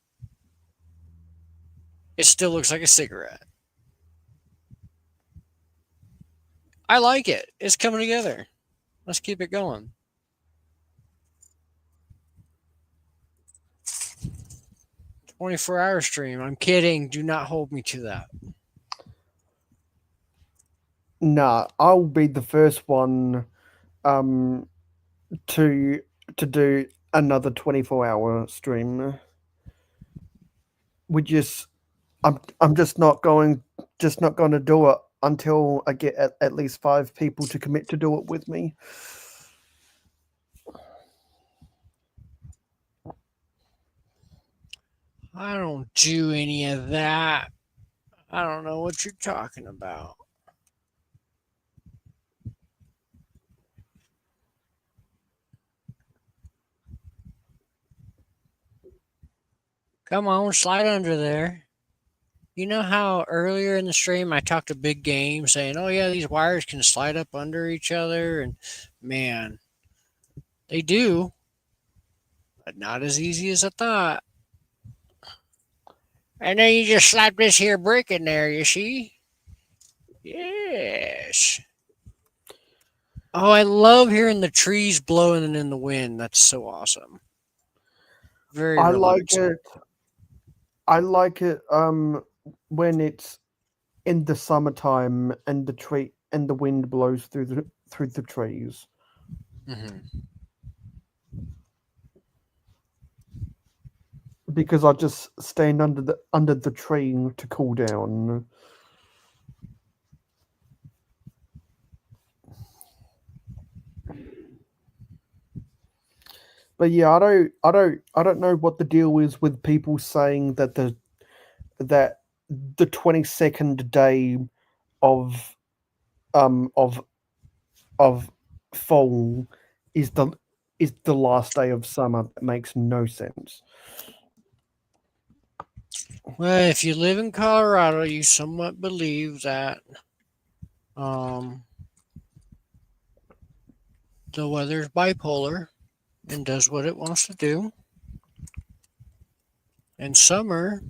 It still looks like a cigarette. I like it. It's coming together. Let's keep it going. 24-hour stream. I'm kidding. Do not hold me to that. Nah, I'll be the first one um to do another 24-hour stream. We just I'm just not going to do it until I get at least 5 people to commit to do it with me. I don't do any of that. I don't know what you're talking about. Come on, slide under there. You know how earlier in the stream I talked a big game saying, oh, yeah, these wires can slide up under each other? And man, they do, but not as easy as I thought. And then you just slap this here brick in there, you see? Yes. Oh, I love hearing the trees blowing in the wind. That's so awesome. Very I like relaxing. it. I like it when it's in the summertime and the wind blows through the trees. Hmm. Because I just stand under the tree to cool down. But yeah, I don't know what the deal is with people saying that that the 22nd day of um of of fall is the last day of summer. That makes no sense. Well, if you live in Colorado, you somewhat believe that um, the weather's bipolar and does what it wants to do. And summer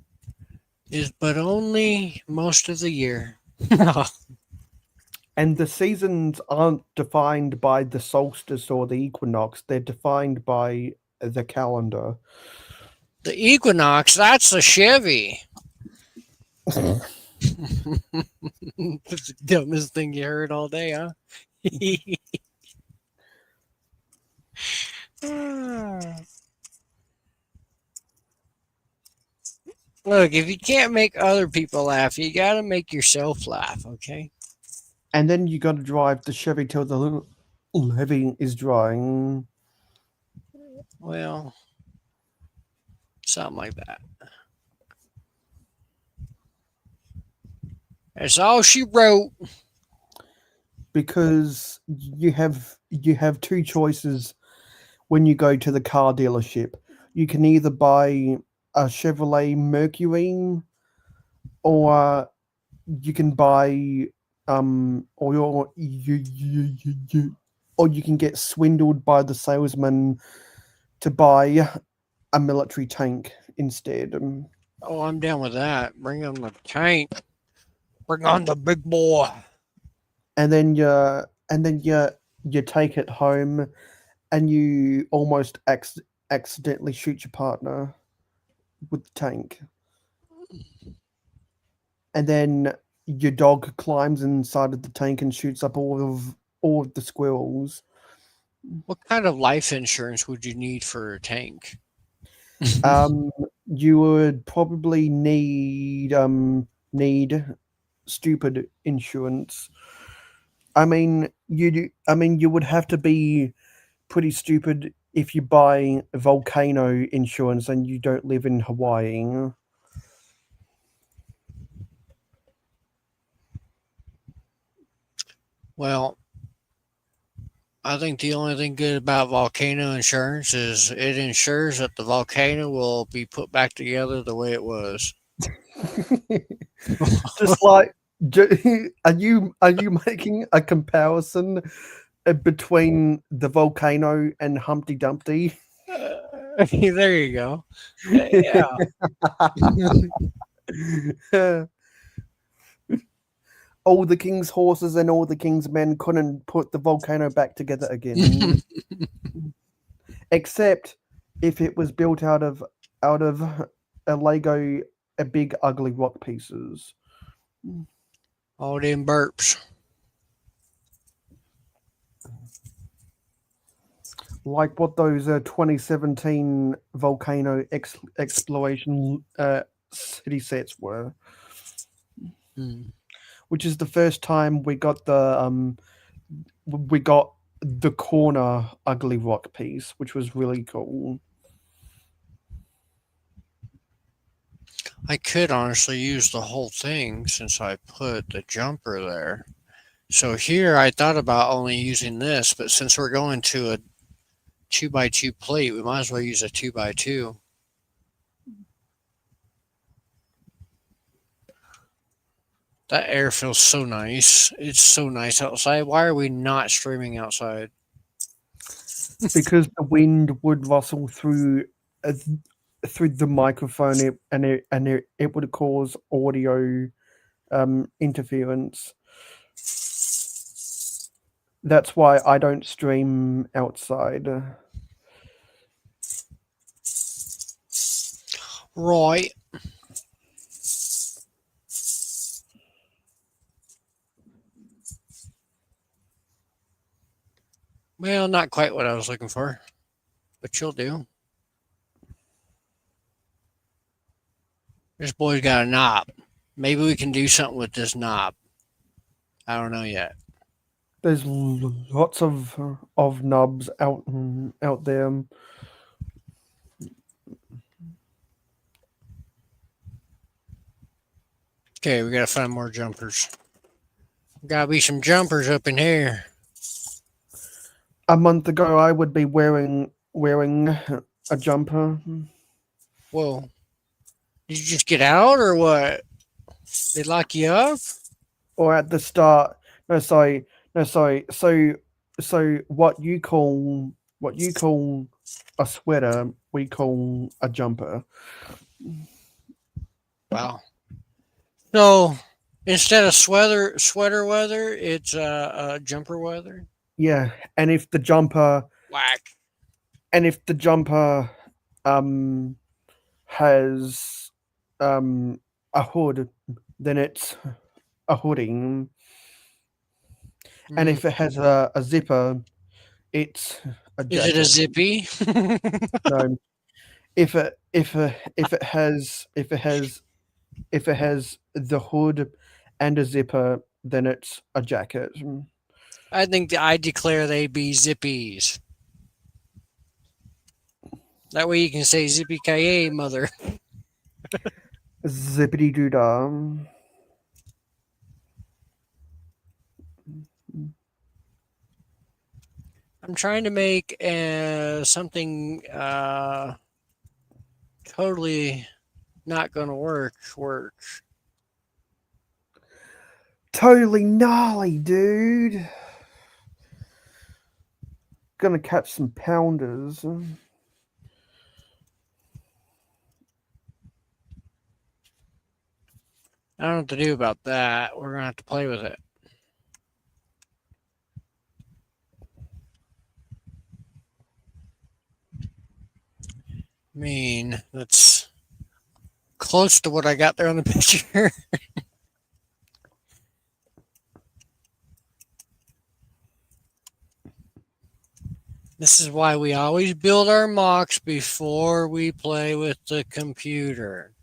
is but only most of the year. The And the seasons aren't defined by the solstice or the equinox. They're defined by the calendar. equinox, that's the Chevy. That's the dumbest thing you heard all day, huh? Look, if you can't make other people laugh, you gotta make yourself laugh, okay? And then you got to drive the Chevy till the levee is drying. Well, something like that. That's all she wrote. Because you have two choices when you go to the car dealership. You can either buy a Chevrolet Mercury, or you can buy or you can get swindled by the salesman to buy a military tank instead. Oh, I'm down with that. Bring on the tank. Bring on the big boy. And then you take it home, and you almost accidentally shoot your partner with the tank. And then your dog climbs inside of the tank and shoots up all of the squirrels. What kind of life insurance would you need for a tank? Um, you would probably need stupid insurance. I mean, you would have to be pretty stupid if you buy volcano insurance and you don't live in Hawaii. Well, I think the only thing good about volcano insurance is it ensures that the volcano will be put back together the way it was. Just like, are you making a comparison between the volcano and Humpty Dumpty? There you go. Yeah. All the king's horses and all the king's men couldn't put the volcano back together again, except if it was built out of a Lego, a big ugly rock pieces. All them burps. Like what those 2017 volcano exploration city sets were, Hmm. which is the first time we got the corner ugly rock piece, which was really cool. I could honestly use the whole thing since I put the jumper there. So here I thought about only using this, but since we're going to a 2x2 plate, we might as well use a 2x2. That air feels so nice. It's so nice outside. Why are we not streaming outside? Because the wind would rustle uh, through the microphone, it would cause audio interference. That's why I don't stream outside. Right. Well, not quite what I was looking for, but you'll do. This boy's got a knob. Maybe we can do something with this knob. I don't know yet. There's lots of knobs out there. Okay, we gotta find more jumpers. Gotta be some jumpers up in here. A month ago, I would be wearing a jumper. Whoa. Did you just get out or what? They lock you up? Or at the start. No, sorry, no, sorry. So what you call a sweater, we call a jumper. Wow. So instead of sweater weather, it's jumper weather. Yeah, and if the jumper Whack. and if the jumper um has a hood, then it's a hooding, and Mm. if it has a zipper, it's a Is it a jacket. zippy? No, if it has the hood and a zipper, then it's a jacket. I think I declare they be zippies. That way you can say zippy ki mother. Zippity doo dah. I'm trying to make something totally not gonna work. Totally gnarly, dude. Gonna catch some pounders. I don't know what to do about that. We're gonna have to play with it. I mean, that's close to what I got there on the picture. This is why we always build our mocks before we play with the computer.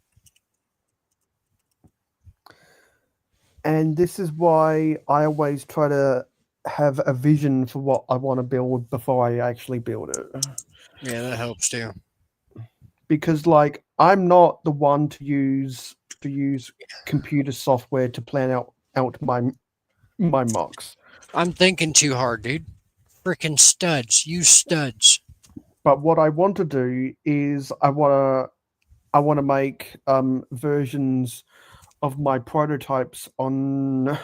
And this is why I always try to have a vision for what I want to build before I actually build it. Yeah, that helps too. Because like I'm not the one to use computer software to plan out my mocks. I'm thinking too hard, dude. Freaking studs. Use studs. But what I want to do is I want to make versions of my prototypes on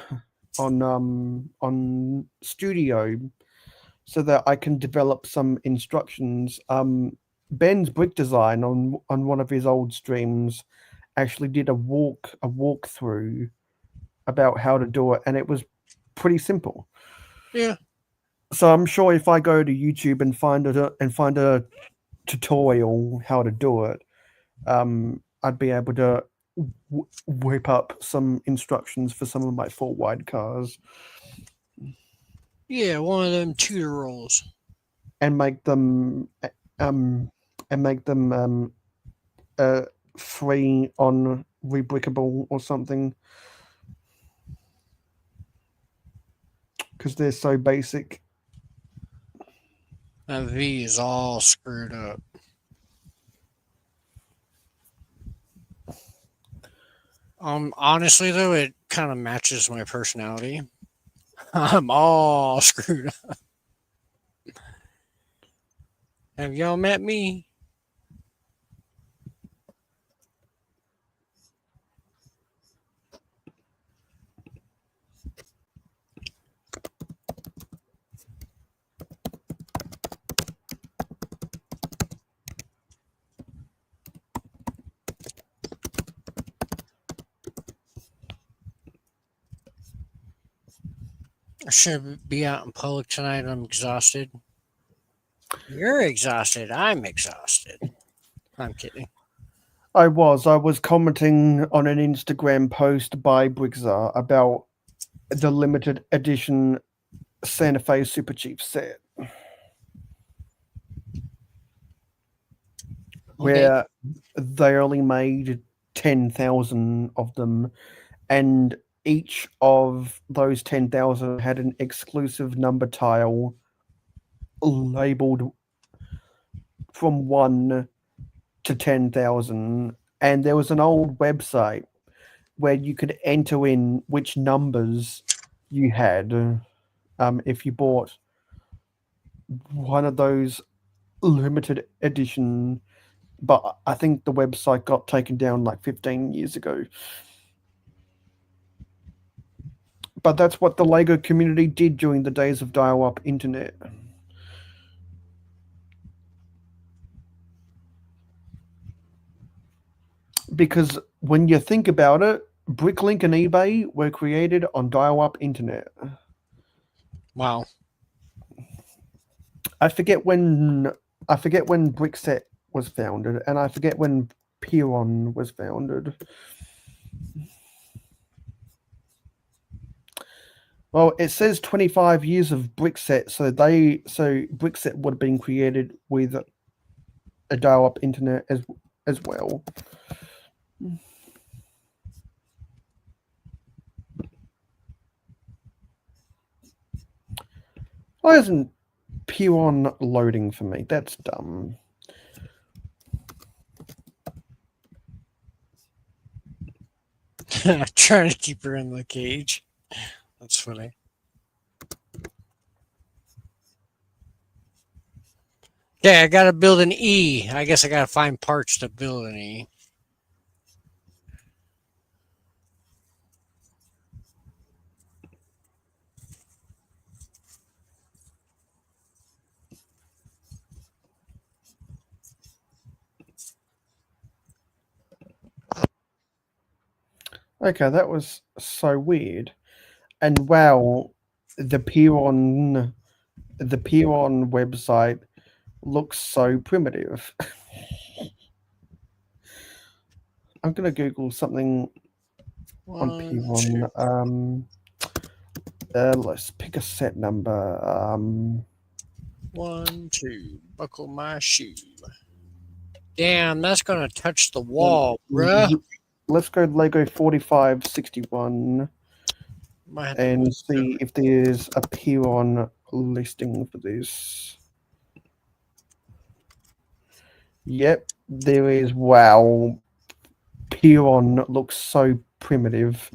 Studio so that I can develop some instructions. Ben's brick design on one of his old streams actually did a walkthrough about how to do it, and it was pretty simple. Yeah. So I'm sure if I go to YouTube and find a tutorial how to do it, I'd be able to whip up some instructions for some of my four wide cars Yeah, one of them tutor rolls. and make them um and make them free on Rebrickable or something because they're so basic. That V is all screwed up. Honestly though, it kind of matches my personality. I'm all screwed up. Have y'all met me? I should be out in public tonight. I'm exhausted. You're exhausted. I'm exhausted. I'm kidding. I was commenting on an Instagram post by Brixar about the limited edition Santa Fe Super Chief set, where they only made 10,000 of them, and each of those 10,000 had an exclusive number tile labeled from 1 to 10,000. And there was an old website where you could enter in which numbers you had if you bought one of those limited edition. But I think the website got taken down like 15 years ago. But that's what the Lego community did during the days of dial-up internet. Because when you think about it, Bricklink and eBay were created on dial-up internet. Wow. I forget when Brickset was founded, and I forget when Peron was founded. Well, it says 25 years of Brickset, so Brickset would have been created with a dial-up internet as well. Why isn't Peron loading for me? That's dumb. Trying to keep her in the cage. That's funny. Yeah, I gotta build an E. I guess I gotta find parts to build an E. Okay, that was so weird. And wow, the Peron website looks so primitive. I'm gonna Google something on Peron. Let's pick a set number. 1, 2. Buckle my shoe. Damn, that's gonna touch the wall, bruh. Let's go Lego 4561. Might have to and move see if there's a Peon listing for this. Yep, there is. Wow, Peon looks so primitive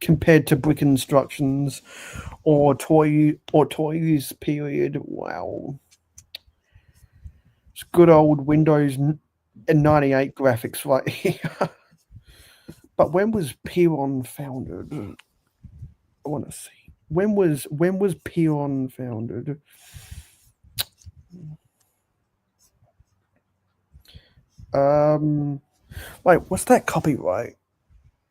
compared to Brick Instructions or Toys period. Wow, it's good old Windows 98 graphics right here. But when was Peon founded? I want to see. When was Peon founded? Wait, what's that copyright?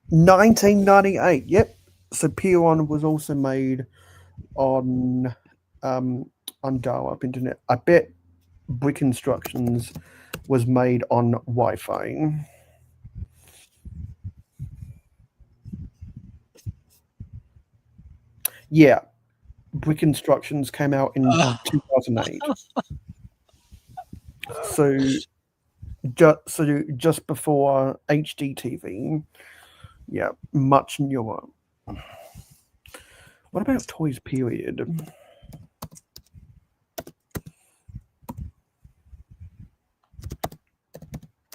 1998. Yep. So Peon was also made on dial-up internet. I bet Brick Instructions was made on Wi-Fi. Yeah, Brick Instructions came out in 2008. So just before HDTV. Yeah, much newer. What about Toys period?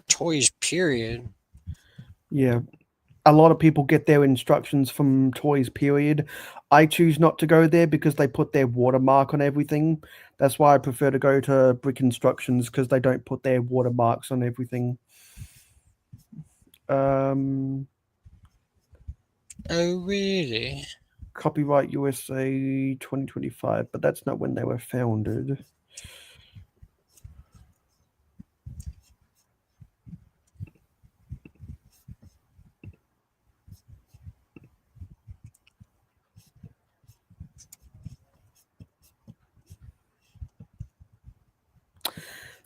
Toys period. Yeah, a lot of people get their instructions from Toys period. I choose not to go there because they put their watermark on everything. That's why I prefer to go to Brick Instructions, because they don't put their watermarks on everything. Oh, really? Copyright USA 2025, but that's not when they were founded.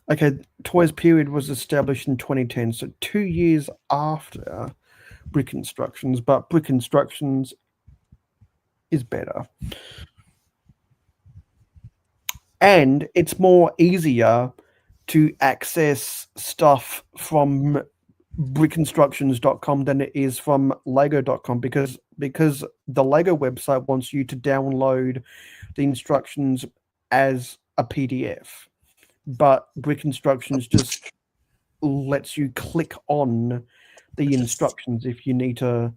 Okay, Toys period was established in 2010, so 2 years after Brick Instructions, but Brick Instructions is better. And it's more easier to access stuff from brickinstructions.com than it is from lego.com, because the Lego website wants you to download the instructions as a PDF, but Brick Instructions just lets you click on the instructions if you need to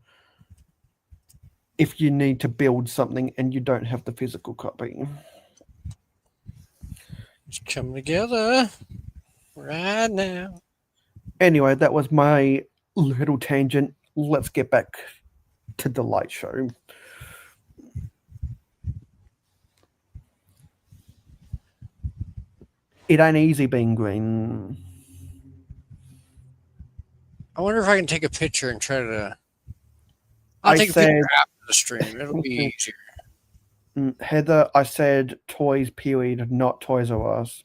build something and you don't have the physical copy. It's coming together right now. Anyway, that was my little tangent. Let's get back to the light show. It ain't easy being green. I wonder if I can take a picture and try to. I'll take a picture after the stream. It'll be easier. Heather, I said Toys period, not Toys R Us.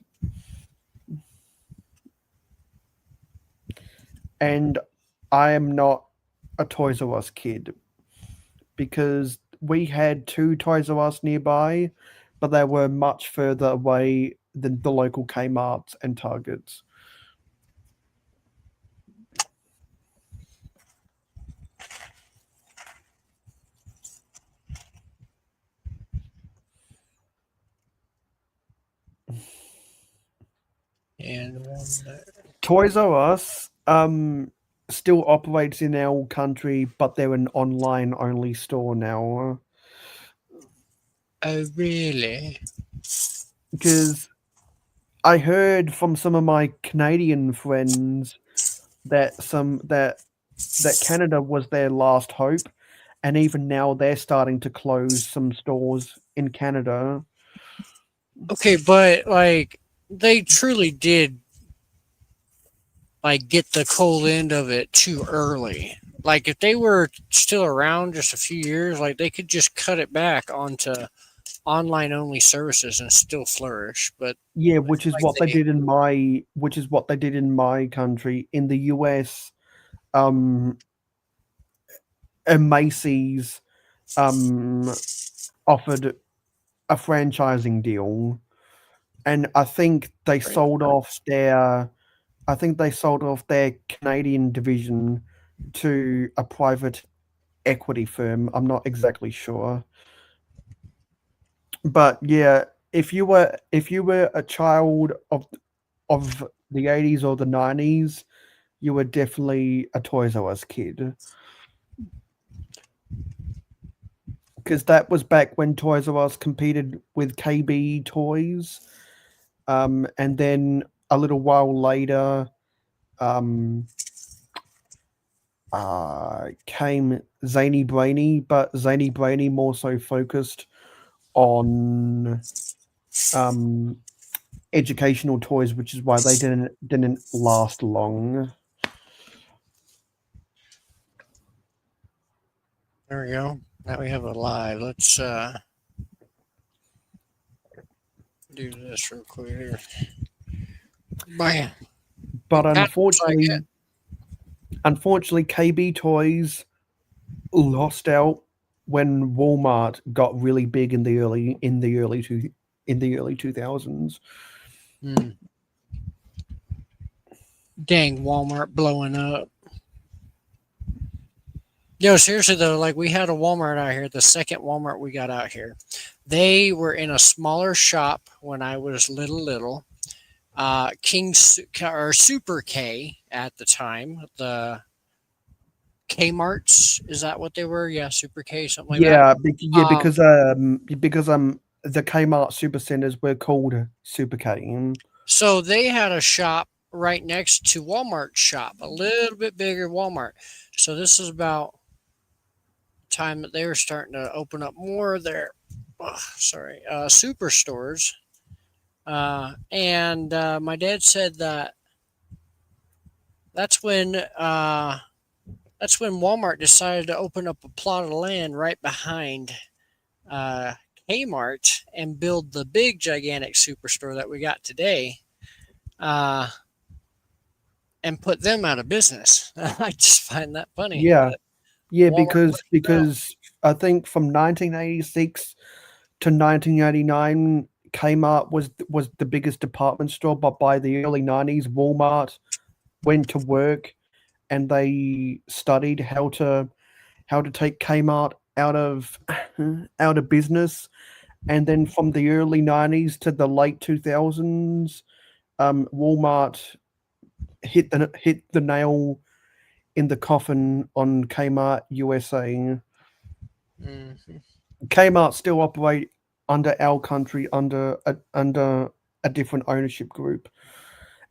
And I am not a Toys R Us kid, because we had 2 Toys R Us nearby, but they were much further away than the local Kmarts and Targets. And Toys R Us still operates in our country, but they're an online only store now. oh, really? Because I heard from some of my Canadian friends that Canada was their last hope, and even now they're starting to close some stores in Canada. Okay, but like they truly did like get the cold end of it too early. Like if they were still around just a few years, like they could just cut it back onto online only services and still flourish. But yeah, which is like what they did in my country. In the US, and Macy's offered a franchising deal, and I think they sold off their Canadian division to a private equity firm. I'm not exactly sure. But yeah, if you were a child of the 80s or the 90s, you were definitely a Toys R Us kid. Because that was back when Toys R Us competed with KB Toys. And then a little while later, um, came Zany Brainy, but Zany Brainy more so focused on um, educational toys, which is why they didn't last long. There we go. Now we have a live. Let's do this real quick here. Bam. But That looks like it. unfortunately, KB Toys lost out when Walmart got really big in the early 2000s. Dang, Walmart blowing up. Yo, seriously though, like we had a Walmart out here, the second Walmart we got out here. They were in a smaller shop when I was little. Or Super K at the time. The Kmart's, is that what they were? Yeah, Super K, something like that. Because the Kmart Supercenters were called Super K. So they had a shop right next to Walmart's shop, a little bit bigger Walmart. So this is about the time that they were starting to open up more of their, superstores. And my dad said that that's when uh, that's when Walmart decided to open up a plot of land right behind uh, Kmart and build the big gigantic superstore that we got today, uh, and put them out of business. I just find that funny. Yeah, yeah, Walmart because I think from 1986 to 1989, Kmart was the biggest department store, but by the early 90s, Walmart went to work and they studied how to take Kmart out of business. And then from the early 90s to the late 2000s, Walmart hit the nail in the coffin on Kmart USA. Mhm. Kmart still operate under our country under a different ownership group,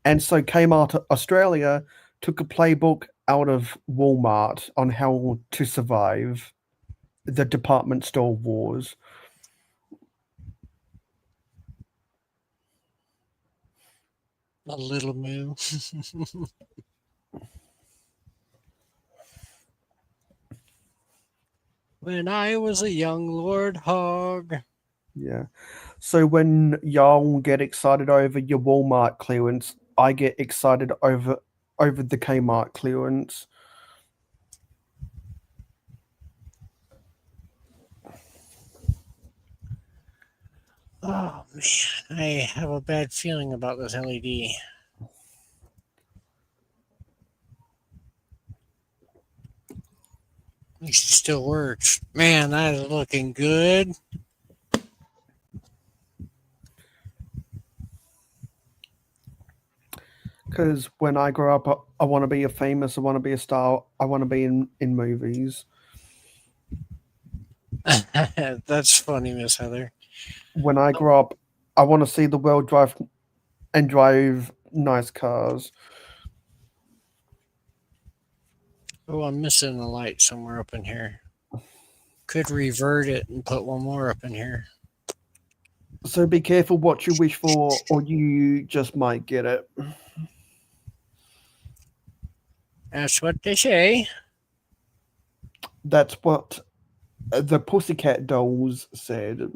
and so Kmart Australia took a playbook out of Walmart on how to survive the department store wars. A little moo. When I was a young Lord Hog. Yeah. So when y'all get excited over your Walmart clearance, I get excited over the Kmart clearance. Oh man, I have a bad feeling about this LED. At least it still works. Man, that is looking good. Because when I grow up, I want to be a famous. I want to be a star. I want to be in movies. That's funny, Miss Heather. When I grow up, I want to see the world drive nice cars. Oh, I'm missing a light somewhere up in here. Could revert it and put one more up in here. So be careful what you wish for, or you just might get it. That's what they say. That's what the Pussycat Dolls said.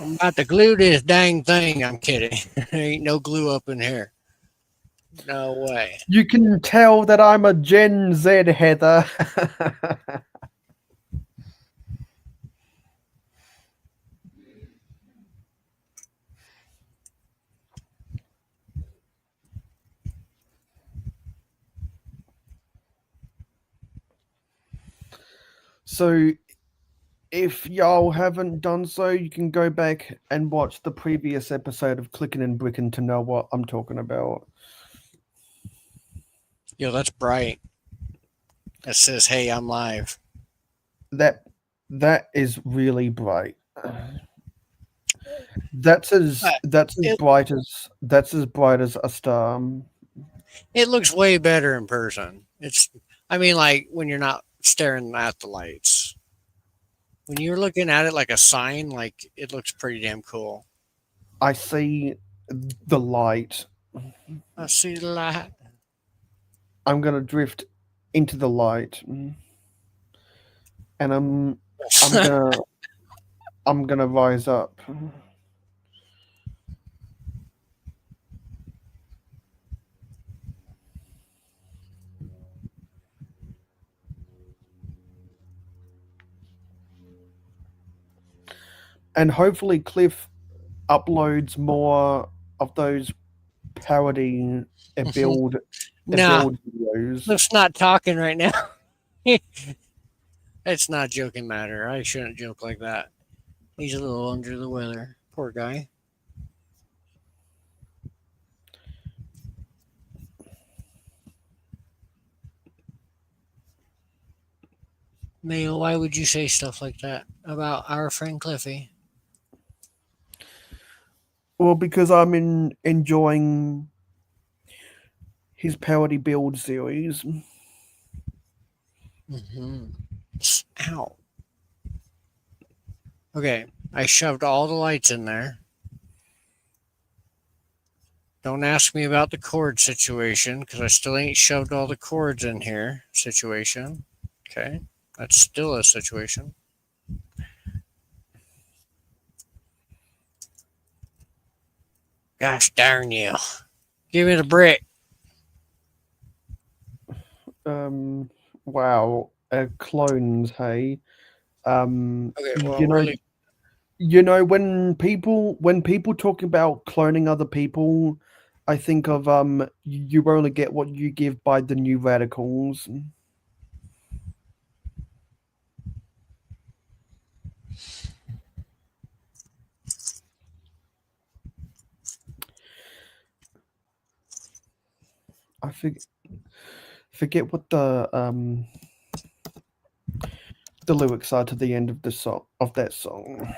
I'm about to glue this dang thing. I'm kidding. There ain't no glue up in here. No way. You can tell that I'm a Gen Z, Heather. So if y'all haven't done so, you can go back and watch the previous episode of Clicking and Bricking to know what I'm talking about. Yo, that's bright. That says, "Hey, I'm live." That is really bright. That's as But that's as it bright as that's as bright as a star. it looks way better in person. I mean, like when you're not staring at the lights. When you're looking at it like a sign, like it looks pretty damn cool. I see the light. I see the light. I'm gonna drift into the light, and I'm gonna I'm gonna rise up. And hopefully Cliff uploads more of those parody build Nah, videos. Cliff's not talking right now. It's not joking matter. I shouldn't joke like that. He's a little under the weather. Poor guy. Mayo, why would you say stuff like that about our friend Cliffy? Well, because I'm enjoying his parody build series. Mm-hmm. Ow. Okay, I shoved all the lights in there. Don't ask me about the cord situation because I still ain't shoved all the cords in here. Situation. Okay, that's still a situation. Gosh darn you. Give me the brick. Wow, clones, hey. Okay, well, You know, really. when people talk about cloning other people, I think of you only get what you give by the New Radicals. I forget what the lyrics are to the end of the song of that song.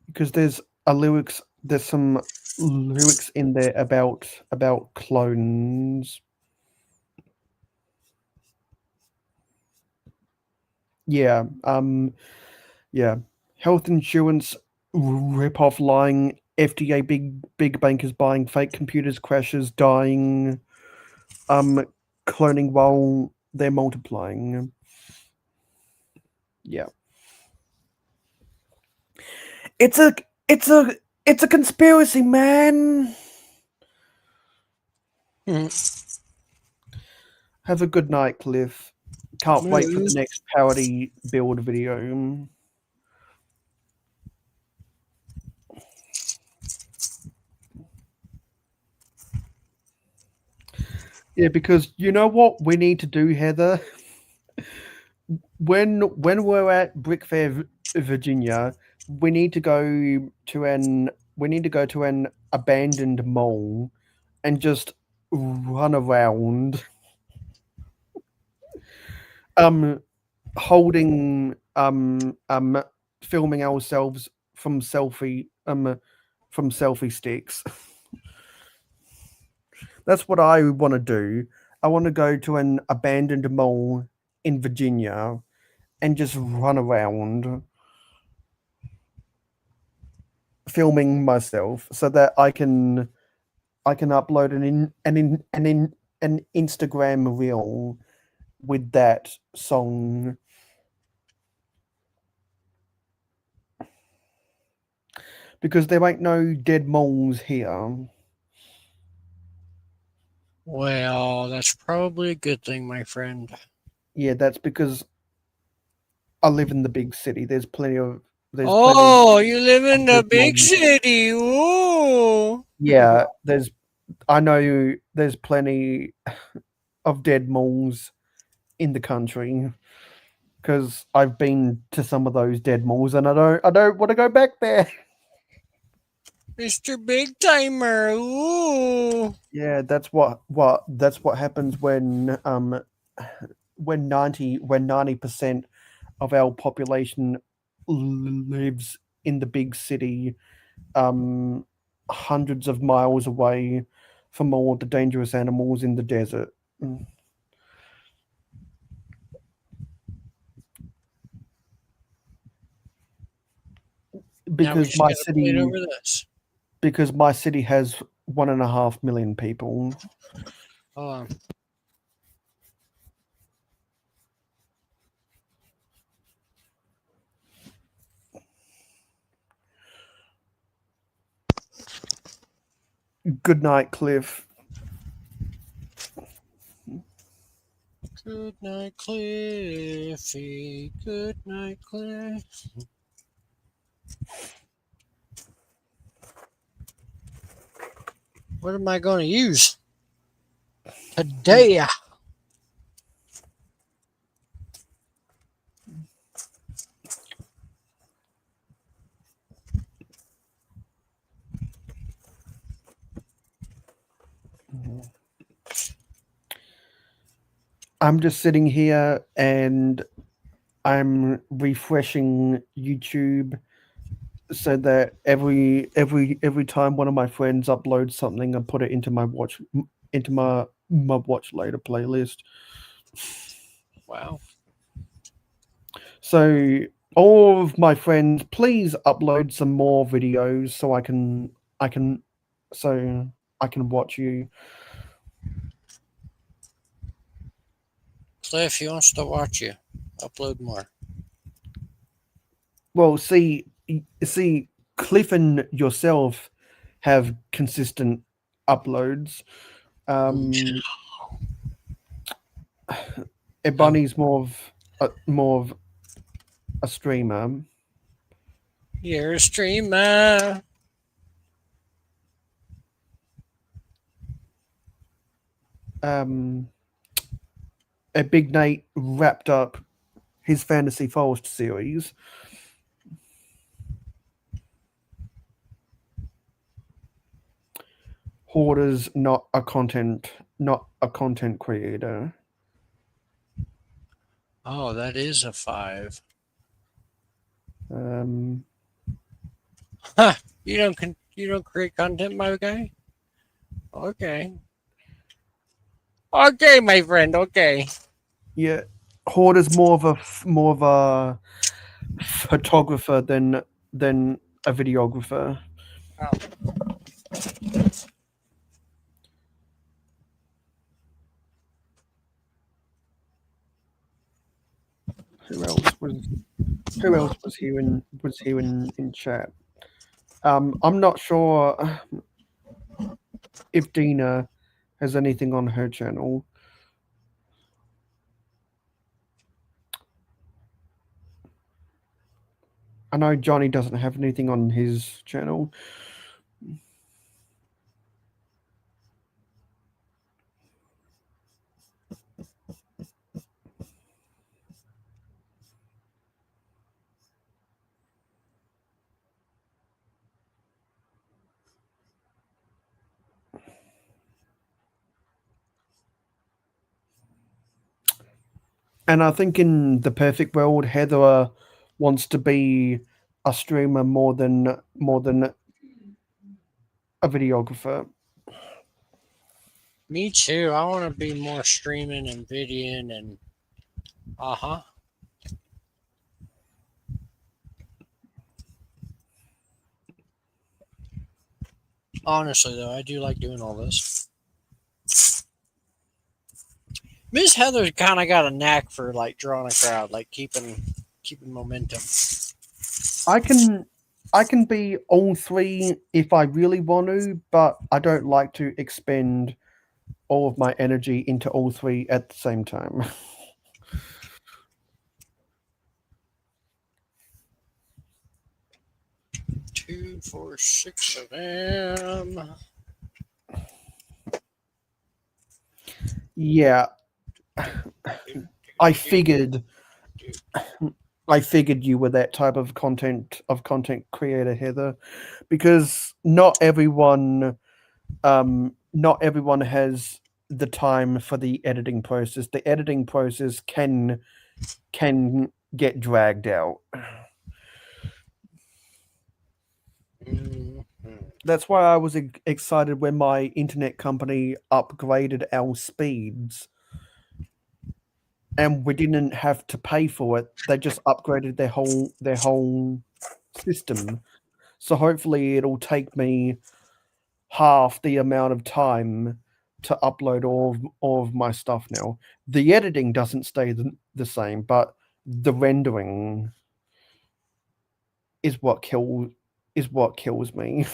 Because there's some lyrics in there about clones. Yeah, yeah. Health insurance rip off lying, FDA big bankers buying fake computers, crashes, dying, um cloning while they're multiplying. Yeah. It's a it's a it's a conspiracy, man. Mhm. Have a good night, Cliff. Can't wait for the Move. next parody build video. Yeah, because you know what we need to do, Heather? When we're at Brick Fair, Virginia, we need to go to an abandoned mall and just run around, um, holding filming ourselves from selfie sticks. That's what I want to do. I want to go to an abandoned mall in Virginia and just run around filming myself so that I can upload an Instagram reel with that song, because there ain't no dead moles here. Well, that's probably a good thing, my friend. Yeah, that's because I live in the big city. There's plenty Oh, you live in of the dead big moles. city. Ooh. Yeah, there's I know there's plenty of dead malls in the country because I've been to some of those dead malls, and I don't want to go back there. Mr. Big Timer. Ooh. Yeah, that's what happens when 90% of our population lives in the big city, um, hundreds of miles away from all the dangerous animals in the desert. Now we Because just gotta play it over this. my city has 1.5 million people. Hold on. Good night, Cliff. Good night, Cliffy. Good night, Cliff. What am I going to use today? I'm just sitting here and I'm refreshing YouTube so that every time one of my friends uploads something, I put it into my watch later playlist. Wow. So all of my friends, please upload some more videos so I can so I can watch you. Cliff, he wants to watch you. Upload more. Well, see, Cliff and yourself have consistent uploads. Um, Ebony's more of a streamer. You're a streamer. A Big Nate wrapped up his Fantasy Forest series. Hoarder's not a content creator. Oh, that is a 5. Um, Huh. You don't create content, my guy? Okay. Okay, my friend. Okay. yeah, Hoarder's more of a photographer than a videographer. Oh. Who else was here in chat? I'm not sure if Dina has anything on her channel. I know Johnny doesn't have anything on his channel. And I think in the perfect world, Heather wants to be a streamer more than a videographer. Me too. I want to be more streaming and videoing and uh-huh. Honestly though, I do like doing all this. Miss Heather's kind of got a knack for like drawing a crowd, like keeping momentum. I can be all three if I really want to, but I don't like to expend all of my energy into all three at the same time. 2, 4, 6 of them. Yeah, I figured I figured you were that type of content creator, Heather, because not everyone has the time for the editing process. The editing process can get dragged out. Mhm. That's why I was excited when my internet company upgraded our speeds, and we didn't have to pay for it. They just upgraded their whole system. So hopefully it'll take me half the amount of time to upload all of my stuff now. The editing doesn't stay the same, but the rendering is what kills me.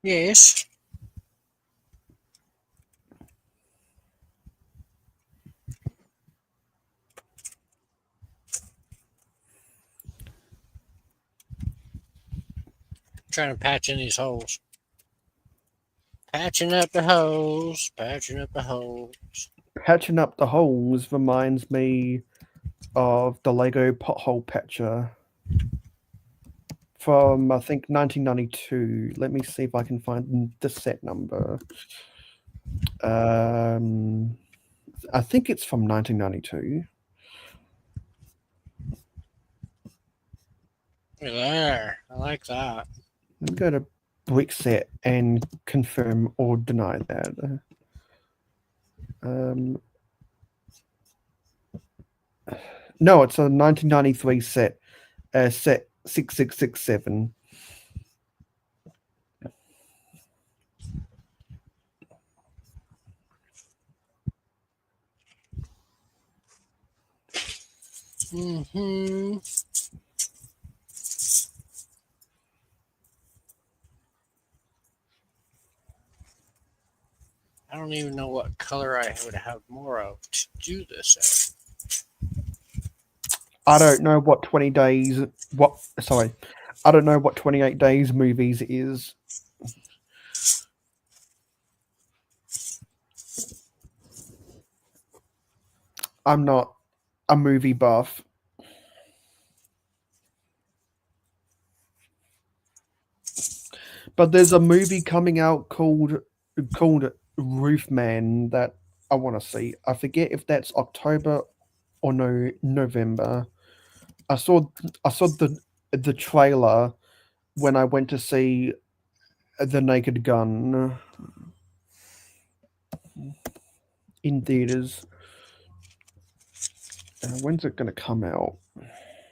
Yes. Trying to patch in these holes. Patching up the holes. Patching up the holes. Patching up the holes reminds me of the Lego pothole patcher from I think 1992. Let me see if I can find the set number. I think it's from 1992. There. I like that. Let me go to Brickset and confirm or deny that. No, it's a 1993 set, set 6667. Mm-hmm. I don't even know what color I would have more of to do this I don't know what 20 days. Sorry, I don't know what 28 days movies is. I'm not a movie buff. But there's a movie coming out called Roofman that I want to see. I forget if that's October or November. I saw I saw the trailer when I went to see The Naked Gun in theaters. When's it going to come out?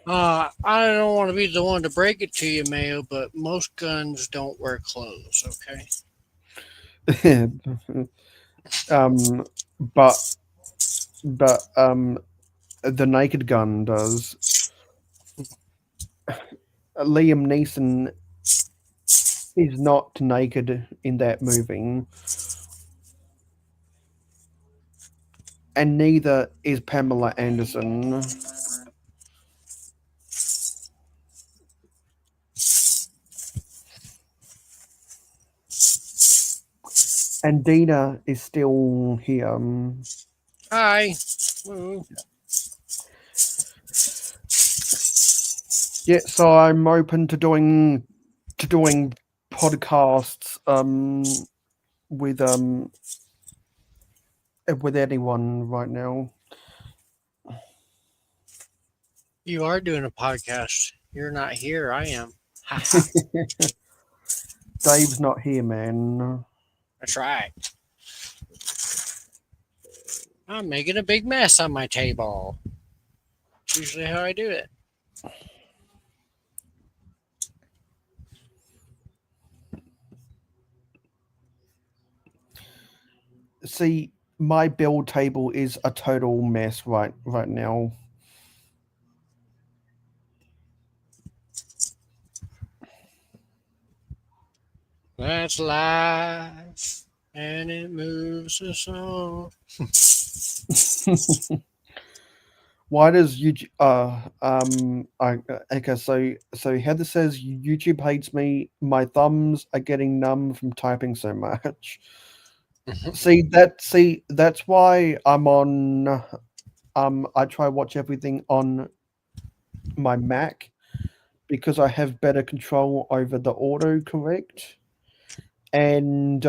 I don't want to be the one to break it to you, Mayo, but most guns don't wear clothes, okay? um, but but The Naked Gun does. Liam Neeson is not naked in that movie, and neither is Pamela Anderson. And Dina is still here. Hi. Mm. Yeah, so I'm open to doing podcasts with anyone right now. You are doing a podcast. You're not here. I am. Haha. Dave's not here, man. That's right. I'm making a big mess on my table. It's usually how I do it. See, my build table is a total mess right now. That's life, and it moves us on. Why does YouTube? Okay. So Heather says YouTube hates me. My thumbs are getting numb from typing so much. That's why I'm on. I try watch everything on my Mac because I have better control over the autocorrect, and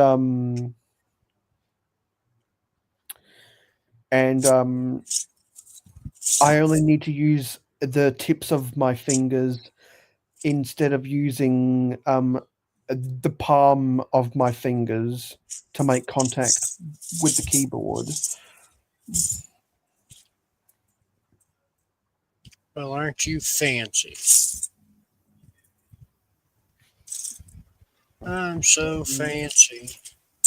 and I only need to use the tips of my fingers instead of using the palm of my fingers to make contact with the keyboard. Well, aren't you fancy? I'm so fancy.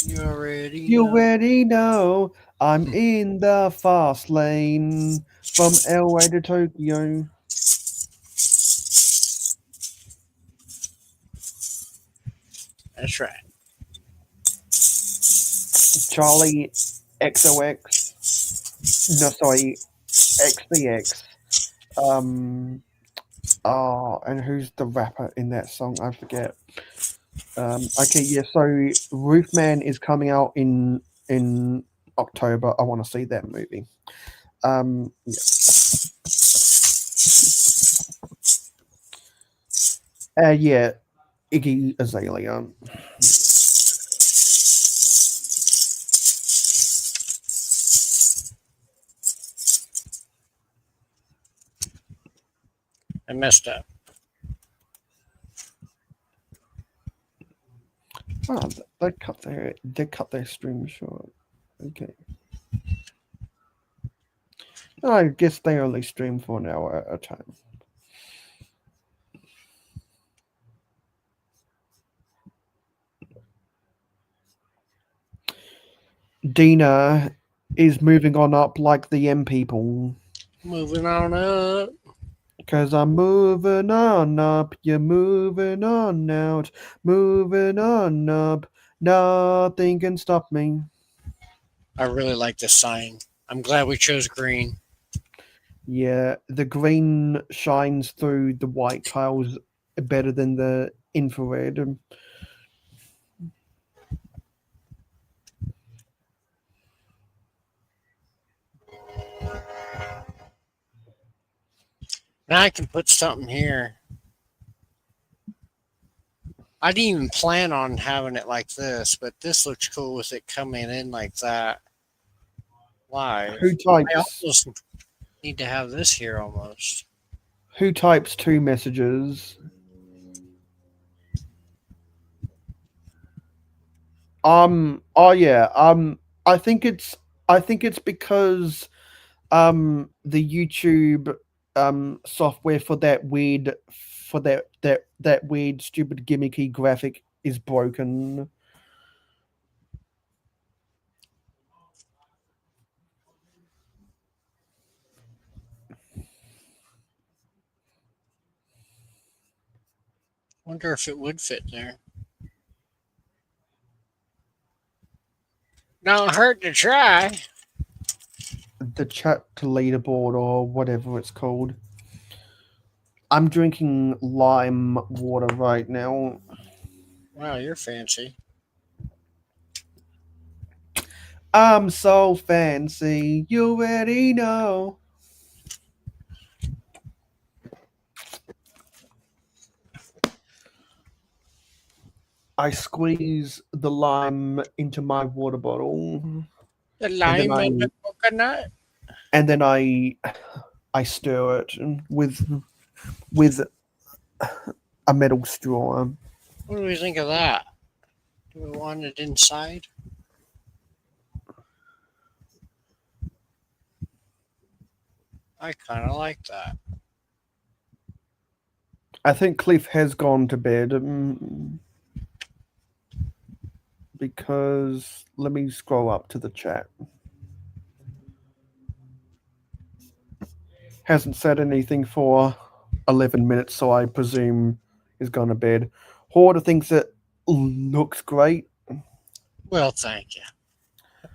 You already You know. already know I'm in the fast lane from LA to Tokyo. That's right. Charlie XOX. No, sorry, XDX. Oh, and who's the rapper in that song? I forget. Okay, yeah. So Roofman is coming out in October. I want to see that movie. Yeah. Yeah. Iggy Azalea. I messed up. Oh, they cut their stream short. Okay. I guess they only stream for an hour at a time. Dina is moving on up like the M people. Moving on up. Cause I'm moving on up, you're moving on out, moving on up, nothing can stop me. I really like this sign. I'm glad we chose green. Yeah, the green shines through the white tiles better than the infrared. Now I can put something here. I didn't even plan on having it like this, but this looks cool with it coming in like that live. Who I types almost need to have this here almost. who types two messages? Oh yeah, I think it's because the YouTube software for that weird stupid gimmicky graphic is broken. Wonder if it would fit there. Don't hurt to try. The chat leaderboard or whatever it's called. I'm drinking lime water right now. Wow, you're fancy. I'm so fancy, you already know. I squeeze the lime into my water bottle, The and then lime I and the coconut. and then I stir it with a metal straw. What do we think of that? Do we want it inside? I kind of like that. I think Cliff has gone to bed because let me scroll up to the chat. Hasn't said anything for 11 minutes, so I presume he's gone to bed. Hoarder thinks it looks great. Well, thank you.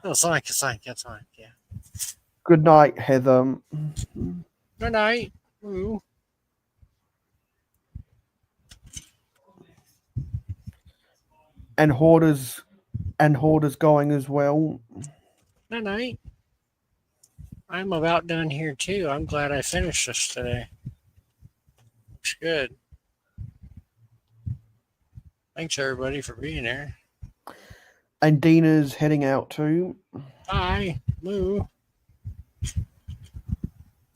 Oh, thank you. Good night, Heather. Good night. Moo. And Hoarder's going as well. Good night. I'm about done here too. I'm glad I finished this today. Looks good. Thanks everybody for being there. And Dina's heading out too. Bye. Moo.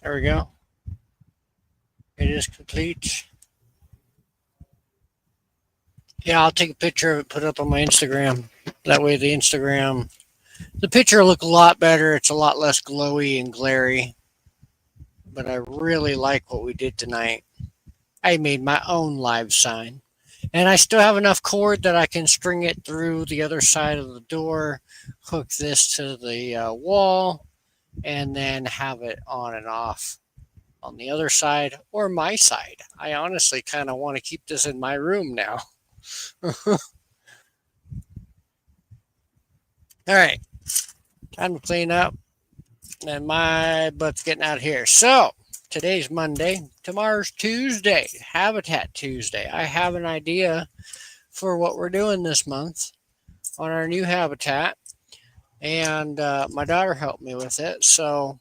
There we go. It is complete. Yeah, I'll take a picture of it, put it up on my Instagram. That way the picture will look a lot better. It's a lot less glowy and glary. But I really like what we did tonight. I made my own live sign. And I still have enough cord that I can string it through the other side of the door, hook this to the wall, and then have it on and off on the other side or my side. I honestly kind of want to keep this in my room now. All right, time to clean up, and my butt's getting out of here. So today's Monday, tomorrow's Tuesday, Habitat Tuesday. I have an idea for what we're doing this month on our new habitat, and my daughter helped me with it. So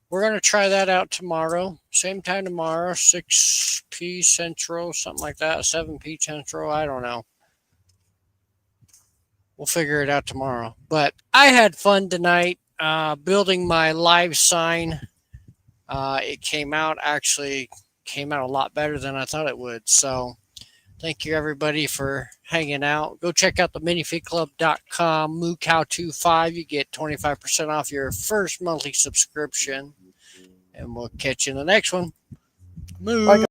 we're going to try that out tomorrow, same time tomorrow, 6 p Central, something like that, 7 p Central. I don't know. We'll figure it out tomorrow. But I had fun tonight building my live sign. It came out a lot better than I thought it would. So thank you everybody for hanging out. Go check out the minifigclub.com, moocow25. You get 25% off your first monthly subscription. And we'll catch you in the next one. Moo.